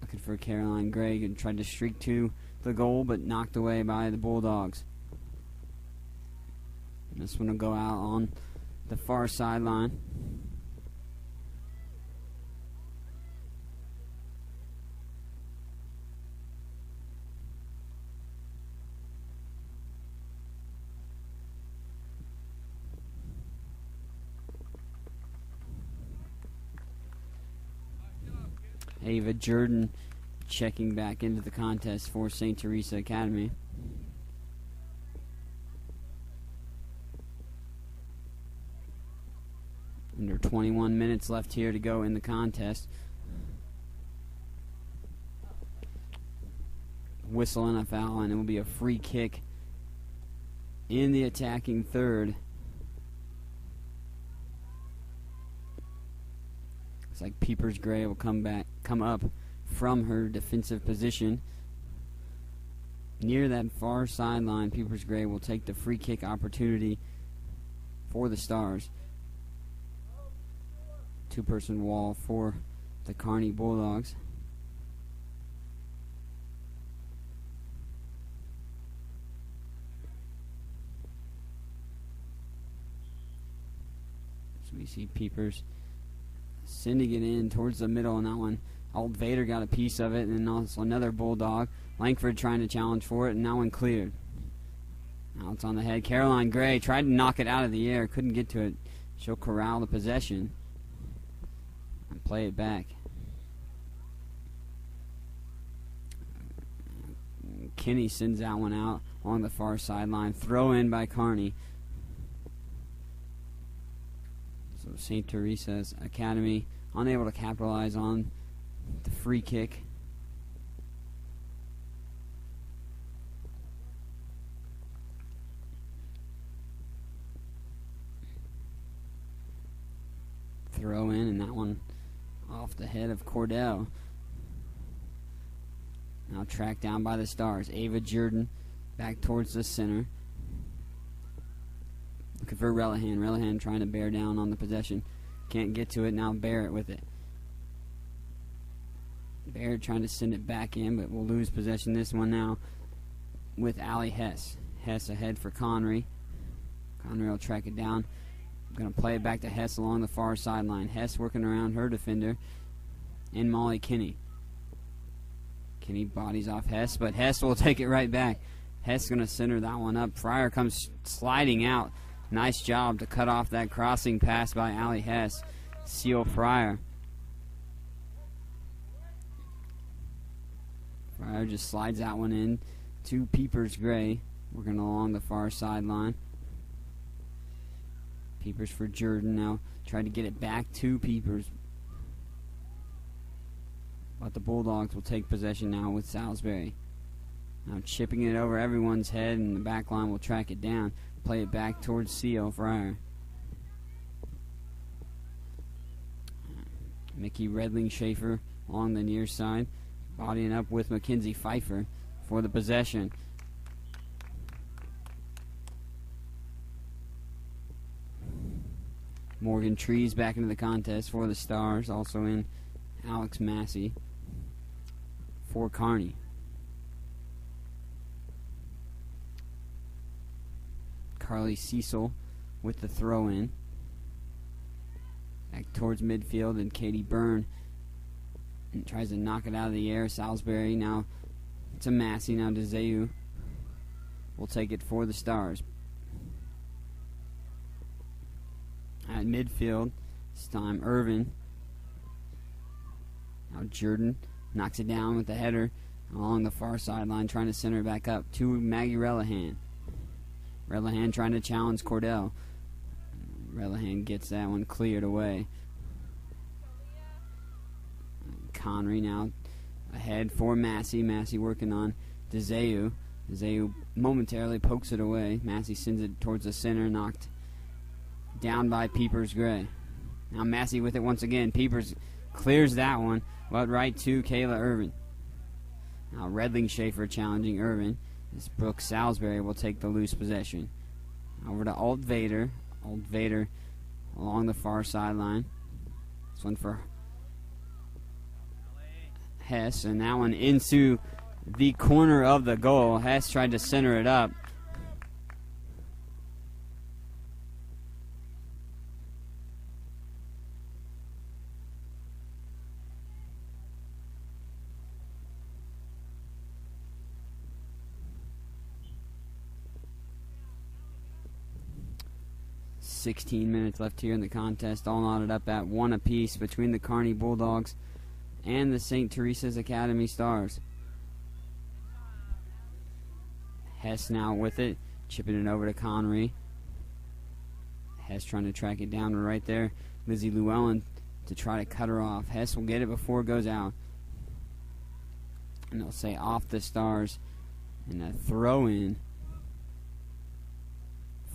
Looking for Caroline Gray. And tried to streak to the goal, but knocked away by the Bulldogs. And this one will go out on the far sideline. Ava Jordan checking back into the contest for St. Teresa Academy. Under 21 minutes left here to go in the contest. Whistle and a foul, and it will be a free kick in the attacking third. It's like Peepers Gray will come up from her defensive position. Near that far sideline, Peepers Gray will take the free kick opportunity for the Stars. Two-person wall for the Kearney Bulldogs. So we see Peepers sending it in towards the middle, and that one, Alt Vader got a piece of it, and then also another Bulldog. Langford trying to challenge for it, and that one cleared. Now it's on the head. Caroline Gray tried to knock it out of the air, couldn't get to it. She'll corral the possession and play it back. Kinney sends that one out along the far sideline. Throw in by Kearney. So St. Teresa's Academy unable to capitalize on the free kick. Throw in, and that one off the head of Cordell. Now tracked down by the Stars. Ava Jordan back towards the center. Looking for Relihan. Relihan trying to bear down on the possession. Can't get to it. Now Barrett with it. Barrett trying to send it back in, but will lose possession this one now with Allie Hess. Hess ahead for Connery. Connery will track it down. Going to play it back to Hess along the far sideline. Hess working around her defender and Molly Kinney. Kinney bodies off Hess, but Hess will take it right back. Hess going to center that one up. Fryer comes sliding out. Nice job to cut off that crossing pass by Allie Hess. Seal Fryer. Fryer just slides that one in to Peepers Gray, working along the far sideline. Peepers for Jordan now. Tried to get it back to Peepers. But the Bulldogs will take possession now with Salisbury. Now chipping it over everyone's head, and the back line will track it down. Play it back towards C.O. Fryer. Mickey Redling Schaefer along the near side, bodying up with Mackenzie Pfeiffer for the possession. Morgan Trees back into the contest for the Stars. Also in Alex Massey for Kearney. Carly Cecil with the throw-in. Back towards midfield, and Katie Byrne and tries to knock it out of the air. Salisbury now to Massey. Now to Zayu. Will take it for the Stars. At midfield, this time Irvin. Now Jordan knocks it down with the header along the far sideline, trying to center it back up to Maggie Relihan. Relihan trying to challenge Cordell. Relihan gets that one cleared away. Connery now ahead for Massey. Massey working on DeZeu. DeZeu momentarily pokes it away. Massey sends it towards the center, knocked down by Peepers Gray. Now Massey with it once again. Peepers clears that one, but right to Kayla Irvin. Now Redling Schaefer challenging Irvin. This Brooke Salisbury will take the loose possession. Over to Alt Vader. Alt Vader along the far sideline. This one for Hess, and that one into the corner of the goal. Hess tried to center it up. .16 minutes left here in the contest, all knotted up at 1 apiece between the Kearney Bulldogs and the St. Teresa's Academy Stars. Hess now with it, chipping it over to Connery. Hess trying to track it down right there. Lizzie Llewellyn to try to cut her off. Hess will get it before it goes out. And they'll say off the Stars. And a throw-in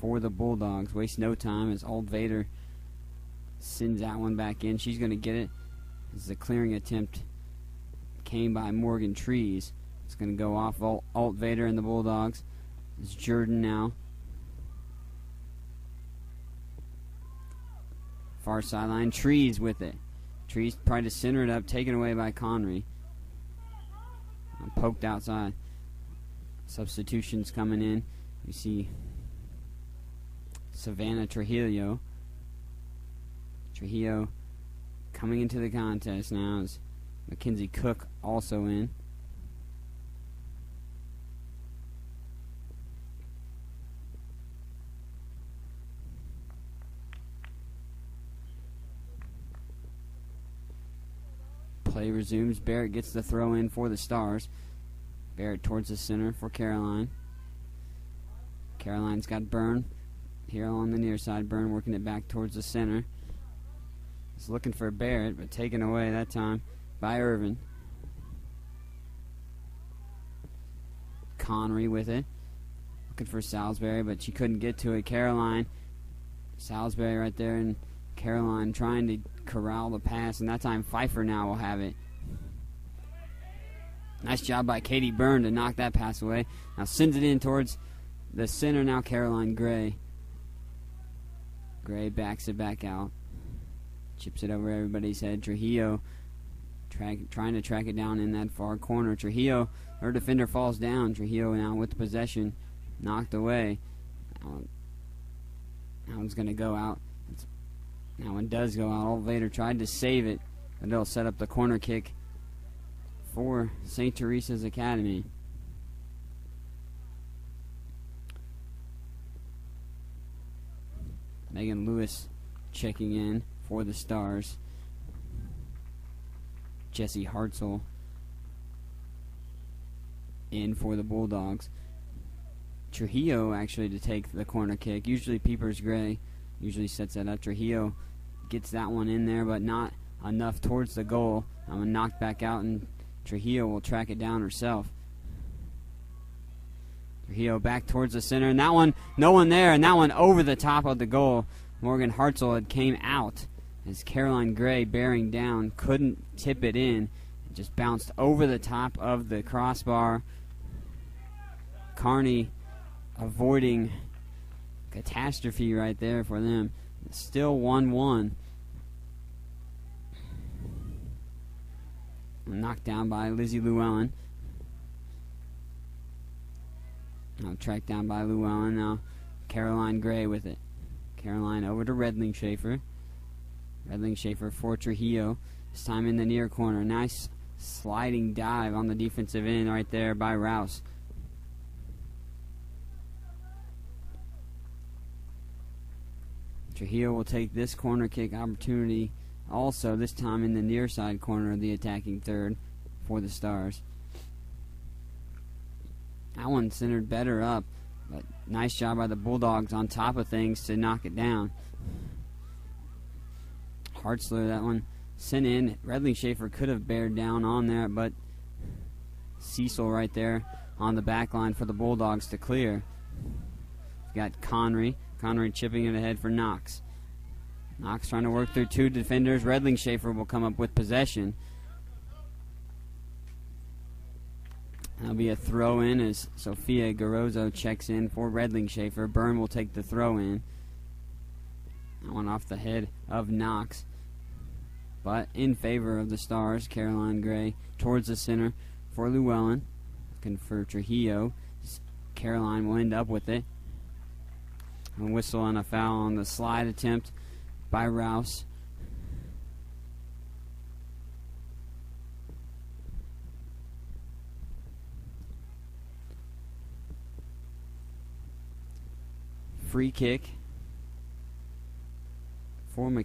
for the Bulldogs. Waste no time as Alt Vader sends that one back in. She's going to get it. This is a clearing attempt. Came by Morgan Trees. It's going to go off Alt Vader and the Bulldogs. It's Jordan now. Far sideline. Trees with it. Trees tried to center it up. Taken away by Connery. Poked outside. Substitutions coming in. You see Savannah Trujillo. Trujillo coming into the contest now is Mackenzie Cook also in. Play resumes. Barrett gets the throw in for the Stars. Barrett towards the center for Caroline. Caroline's got Byrne here on the near side. Byrne working it back towards the center. He's looking for Barrett, but taken away that time by Irvin. Connery with it. Looking for Salisbury, but she couldn't get to it. Caroline. Salisbury right there, and Caroline trying to corral the pass, and that time Pfeiffer now will have it. Nice job by Katie Byrne to knock that pass away. Now sends it in towards the center now, Caroline Gray. Gray backs it back out. Chips it over everybody's head. Trujillo trying to track it down in that far corner. Trujillo, her defender falls down. Trujillo now with the possession. Knocked away. That one's going to go out. That one does go out. Alt Vader tried to save it, but they'll set up the corner kick for St. Teresa's Academy. Megan Lewis checking in for the Stars. Jesse Hartzell in for the Bulldogs. Trujillo actually to take the corner kick. Usually Peepers Gray usually sets that up. Trujillo gets that one in there, but not enough towards the goal. I'm going to knock back out, and Trujillo will track it down herself. Trujillo back towards the center, and that one, no one there, and that one over the top of the goal. Morgan Hartzell had came out as Caroline Gray bearing down, couldn't tip it in. It just bounced over the top of the crossbar. Kearney avoiding catastrophe right there for them. Still 1-1. Knocked down by Lizzie Llewellyn. Now tracked down by Llewellyn. Now Caroline Gray with it. Caroline over to Redling Schaefer. Redling Schaefer for Trujillo. This time in the near corner. Nice sliding dive on the defensive end right there by Rouse. Trujillo will take this corner kick opportunity also, this time in the near side corner of the attacking third for the Stars. That one centered better up, but nice job by the Bulldogs on top of things to knock it down. Hartzler, that one sent in. Redling Schaefer could have bared down on there, but Cecil right there on the back line for the Bulldogs to clear. Got Connery. Connery chipping it ahead for Knox. Knox trying to work through two defenders. Redling Schaefer will come up with possession. That'll be a throw-in as Sophia Garozzo checks in for Redling Schaefer. Byrne will take the throw-in. That one off the head of Knox. But in favor of the Stars, Caroline Gray towards the center for Llewellyn. Looking for Trujillo. Caroline will end up with it. A whistle and a foul on the slide attempt by Rouse. Free kick for for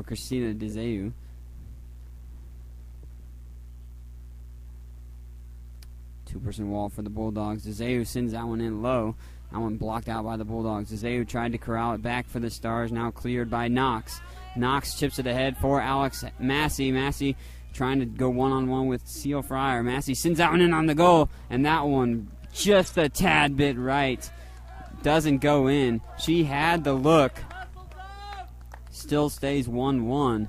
Christina Dizeu. Two-person wall for the Bulldogs. Dizeu sends that one in low. That one blocked out by the Bulldogs. Dizeu tried to corral it back for the Stars. Now cleared by Knox. Knox chips it ahead for Alex Massey. Massey trying to go one-on-one with Seal Fryer. Massey sends that one in on the goal. And that one just a tad bit right. Doesn't go in. She had the look. Still stays 1-1.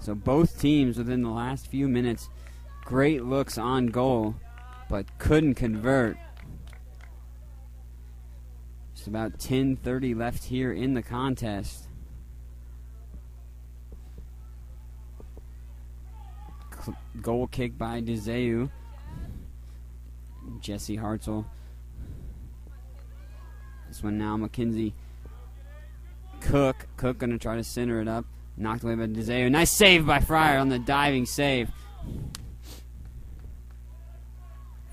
So both teams within the last few minutes, great looks on goal, but couldn't convert. Just about 10:30 left here in the contest. Goal kick by Dizeu. Jesse Hartzell. This one now, McKenzie. Cook going to try to center it up. Knocked away by Dizeu. Nice save by Fryer on the diving save.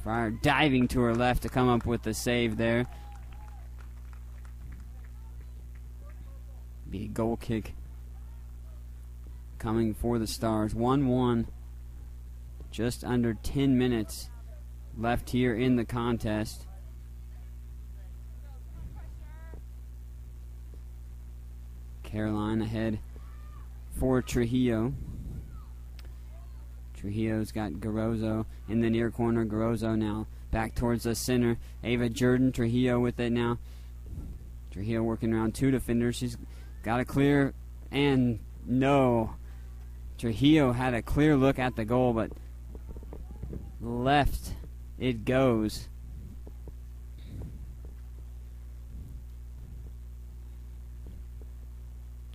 Fryer diving to her left to come up with the save there. Be a goal kick coming for the Stars. 1-1. Just under 10 minutes left here in the contest. Caroline ahead for Trujillo. Trujillo's got Garozzo in the near corner. Garozzo now back towards the center. Ava Jordan, Trujillo with it now. Trujillo working around two defenders. She's got a clear, and no. Trujillo had a clear look at the goal, but left it goes.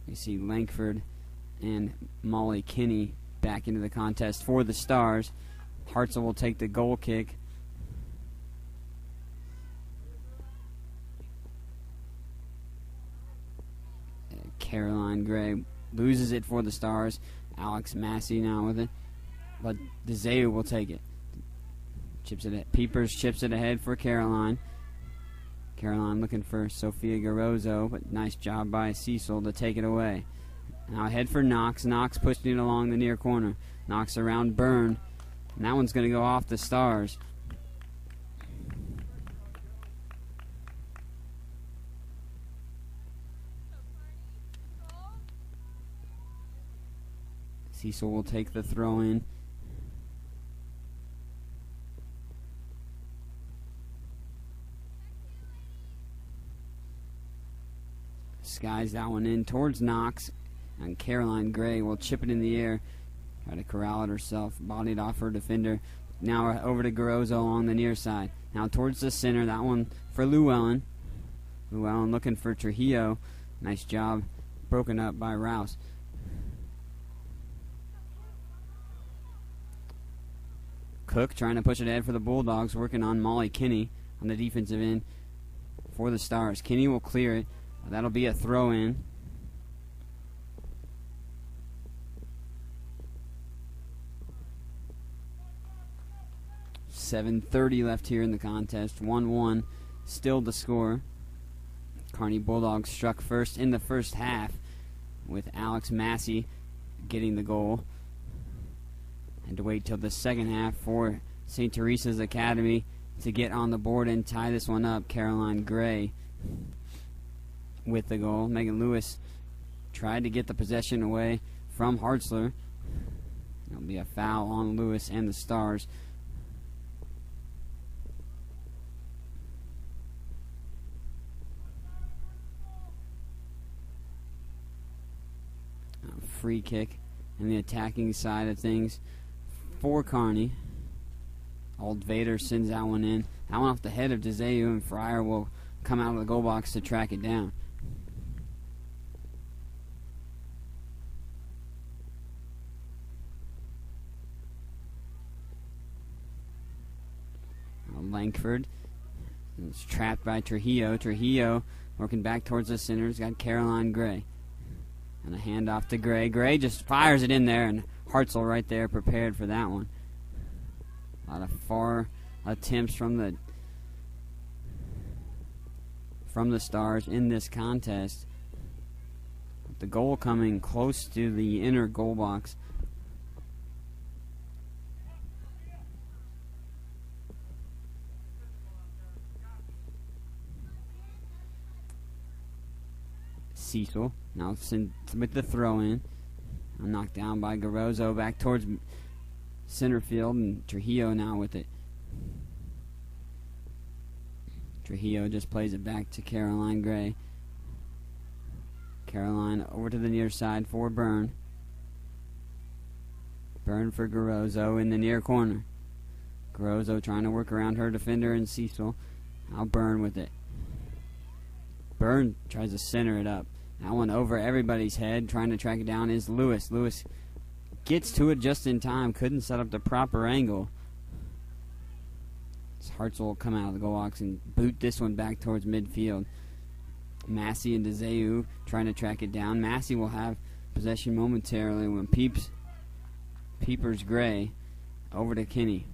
We see Langford and Molly Kinney back into the contest for the Stars. Hartzell will take the goal kick. Caroline Gray loses it for the Stars. Alex Massey now with it. But Dizeu will take it. Chips it at Peepers chips it ahead for Caroline. Caroline looking for Sophia Garozzo, but nice job by Cecil to take it away. Now ahead for Knox. Knox pushing it along the near corner. Knox around Byrne. And that one's going to go off the Stars. Cecil will take the throw in. Skies that one in towards Knox, and Caroline Gray will chip it in the air, try to corral it herself, bodied off her defender. Now over to Garozzo along the near side. Now towards the center, that one for Llewellyn. Llewellyn looking for Trujillo. Nice job. Broken up by Rouse. Cook trying to push it ahead for the Bulldogs, working on Molly Kinney on the defensive end for the Stars. Kinney will clear it. That'll be a throw-in. .7:30 left here in the contest. 1-1 still to score. Kearney Bulldogs struck first in the first half with Alex Massey getting the goal. And to wait till the second half for St. Teresa's Academy to get on the board and tie this one up. Caroline Gray with the goal. Megan Lewis tried to get the possession away from Hartzler. There'll be a foul on Lewis and the Stars. A free kick in the attacking side of things for Kearney. Old Vader sends that one in. That one off the head of DeZeu, and Fryer will come out of the goal box to track it down. Langford is trapped by Trujillo. Trujillo working back towards the center. He's got Caroline Gray. And a handoff to Gray. Gray just fires it in there, and Hartzell right there prepared for that one. A lot of far attempts from the Stars in this contest. With the goal coming close to the inner goal box. Cecil now with the throw-in. Knocked down by Garozzo back towards center field, and Trujillo now with it. Trujillo just plays it back to Caroline Gray. Caroline over to the near side for Byrne. Byrne for Garozzo in the near corner. Garozzo trying to work around her defender and Cecil. Now Byrne with it. Byrne tries to center it up. That one over everybody's head. Trying to track it down is Lewis. Lewis gets to it just in time. Couldn't set up the proper angle. Hartzell will come out of the goal box and boot this one back towards midfield. Massey and DeZeu trying to track it down. Massey will have possession momentarily when Peepers Gray over to Kinney.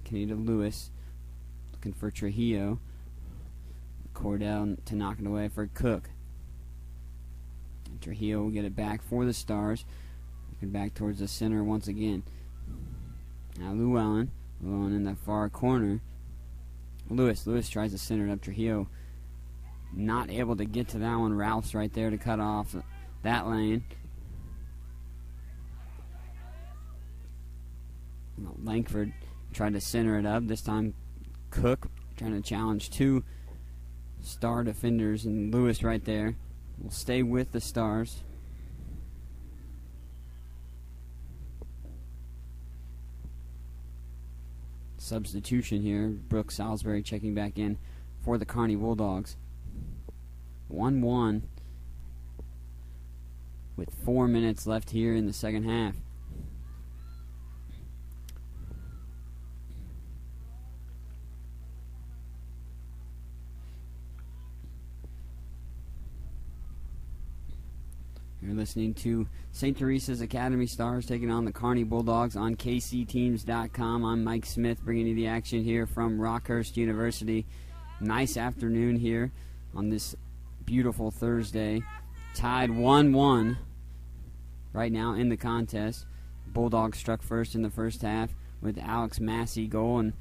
Kinney to Lewis. Looking for Trujillo. Cordell to knock it away for Cook. Trujillo will get it back for the Stars. Looking back towards the center once again. Now Llewellyn in the far corner. Lewis tries to center it up. Trujillo not able to get to that one. Rouse right there to cut off that lane. Langford tried to center it up. This time Cook trying to challenge two Star defenders, and Lewis right there will stay with the Stars. Substitution here. Brooke Salisbury checking back in for the Kearney Bulldogs. 1-1 with 4 minutes left here in the second half. You're listening to St. Teresa's Academy Stars taking on the Kearney Bulldogs on KCTeams.com. I'm Mike Smith bringing you the action here from Rockhurst University. Nice afternoon here on this beautiful Thursday. Tied 1-1 right now in the contest. Bulldogs struck first in the first half with Alex Massey goal, and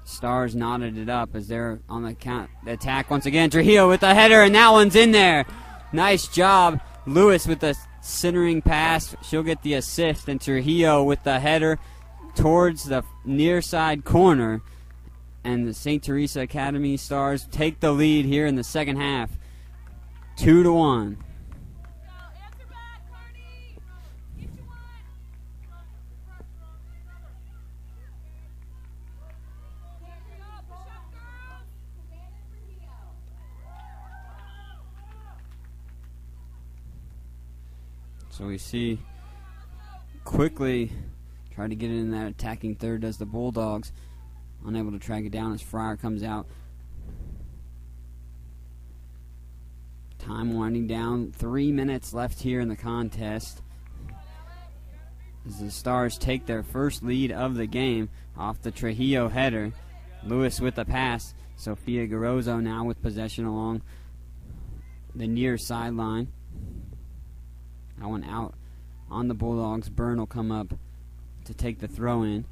Stars knotted it up as they're on the attack once again. Trujillo with the header, and that one's in there. Nice job. Lewis with the centering pass. She'll get the assist, and Trujillo with the header towards the near side corner. And the St. Teresa Academy Stars take the lead here in the second half. 2-1. So we see quickly try to get it in that attacking third does the Bulldogs. Unable to track it down as Fryer comes out. Time winding down. 3 minutes left here in the contest. As the Stars take their first lead of the game off the Trujillo header. Lewis with the pass. Sofia Garozzo now with possession along the near sideline. That one out on the Bulldogs. Byrne will come up to take the throw in.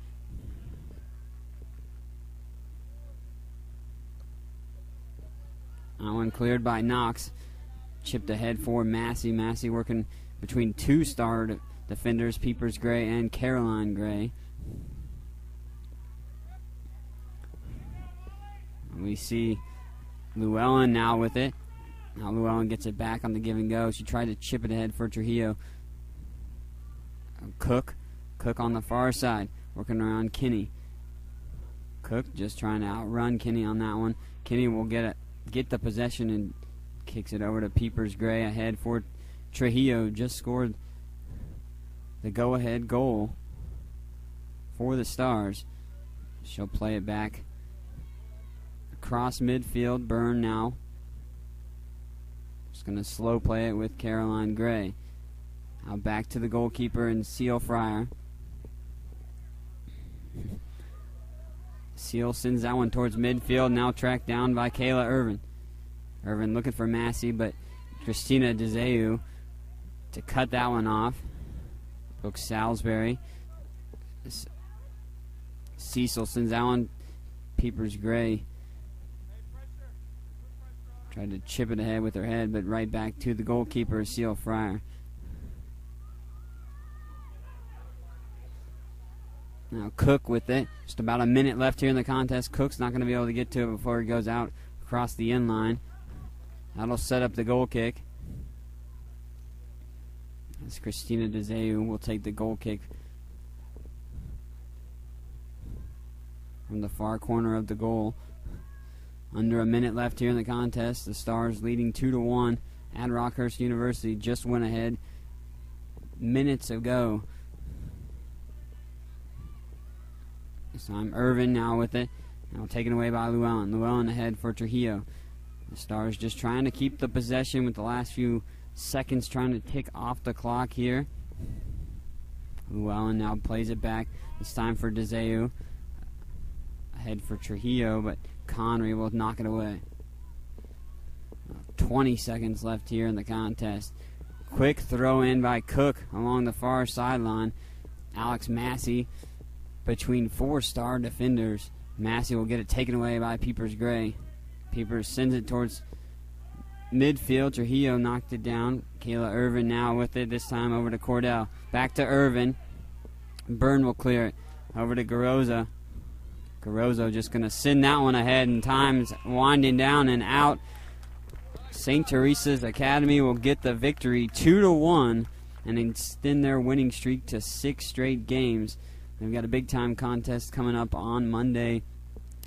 That one cleared by Knox. Chipped ahead for Massey. Massey working between two Star defenders, Peepers Gray and Caroline Gray. We see Llewellyn now with it. Now Llewellyn gets it back on the give and go. She tried to chip it ahead for Trujillo. Cook on the far side, working around Kearney. Cook just trying to outrun Kearney on that one. Kearney will get the possession and kicks it over to Peepers Gray ahead for Trujillo. Just scored the go-ahead goal for the Stars. She'll play it back across midfield. Byrne now. Just going to slow play it with Caroline Gray. Now back to the goalkeeper and Seal Fryer. Seal sends that one towards midfield, now tracked down by Kayla Irvin. Irvin looking for Massey, but Christina DeZeu to cut that one off. Brooke Salisbury. Cecil sends that one. Peepers Gray tried to chip it ahead with her head, but right back to the goalkeeper, Seal Fryer. Now Cook with it. Just about a minute left here in the contest. Cook's not going to be able to get to it before he goes out across the end line. That'll set up the goal kick. As Christina DeZeu will take the goal kick from the far corner of the goal. Under a minute left here in the contest. The Stars leading 2-1 at Rockhurst University. Just went ahead minutes ago. This time Irvin now with it. Now taken away by Llewellyn. Llewellyn ahead for Trujillo. The Stars just trying to keep the possession with the last few seconds trying to tick off the clock here. Llewellyn now plays it back. It's time for DeZeu. Ahead for Trujillo, but Connery will knock it away. 20 seconds left here in the contest. Quick throw in by Cook along the far sideline. Alex Massey between four Star defenders. Massey will get it taken away by Peepers Gray. Peepers sends it towards midfield. Trujillo knocked it down. Kayla Irvin now with it, this time over to Cordell. Back to Irvin. Byrne will clear it. Over to Garozzo. Garozzo just going to send that one ahead, and time's winding down and out. St. Teresa's Academy will get the victory 2-1 and extend their winning streak to 6 straight games. They've got a big-time contest coming up on Monday.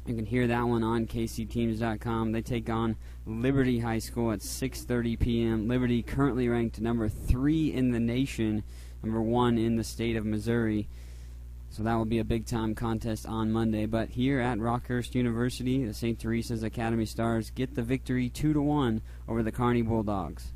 You can hear that one on kcteams.com. They take on Liberty High School at 6:30 p.m. Liberty currently ranked number 3 in the nation, number 1 in the state of Missouri. So that will be a big-time contest on Monday. But here at Rockhurst University, the St. Teresa's Academy Stars get the victory 2-1 over the Kearney Bulldogs.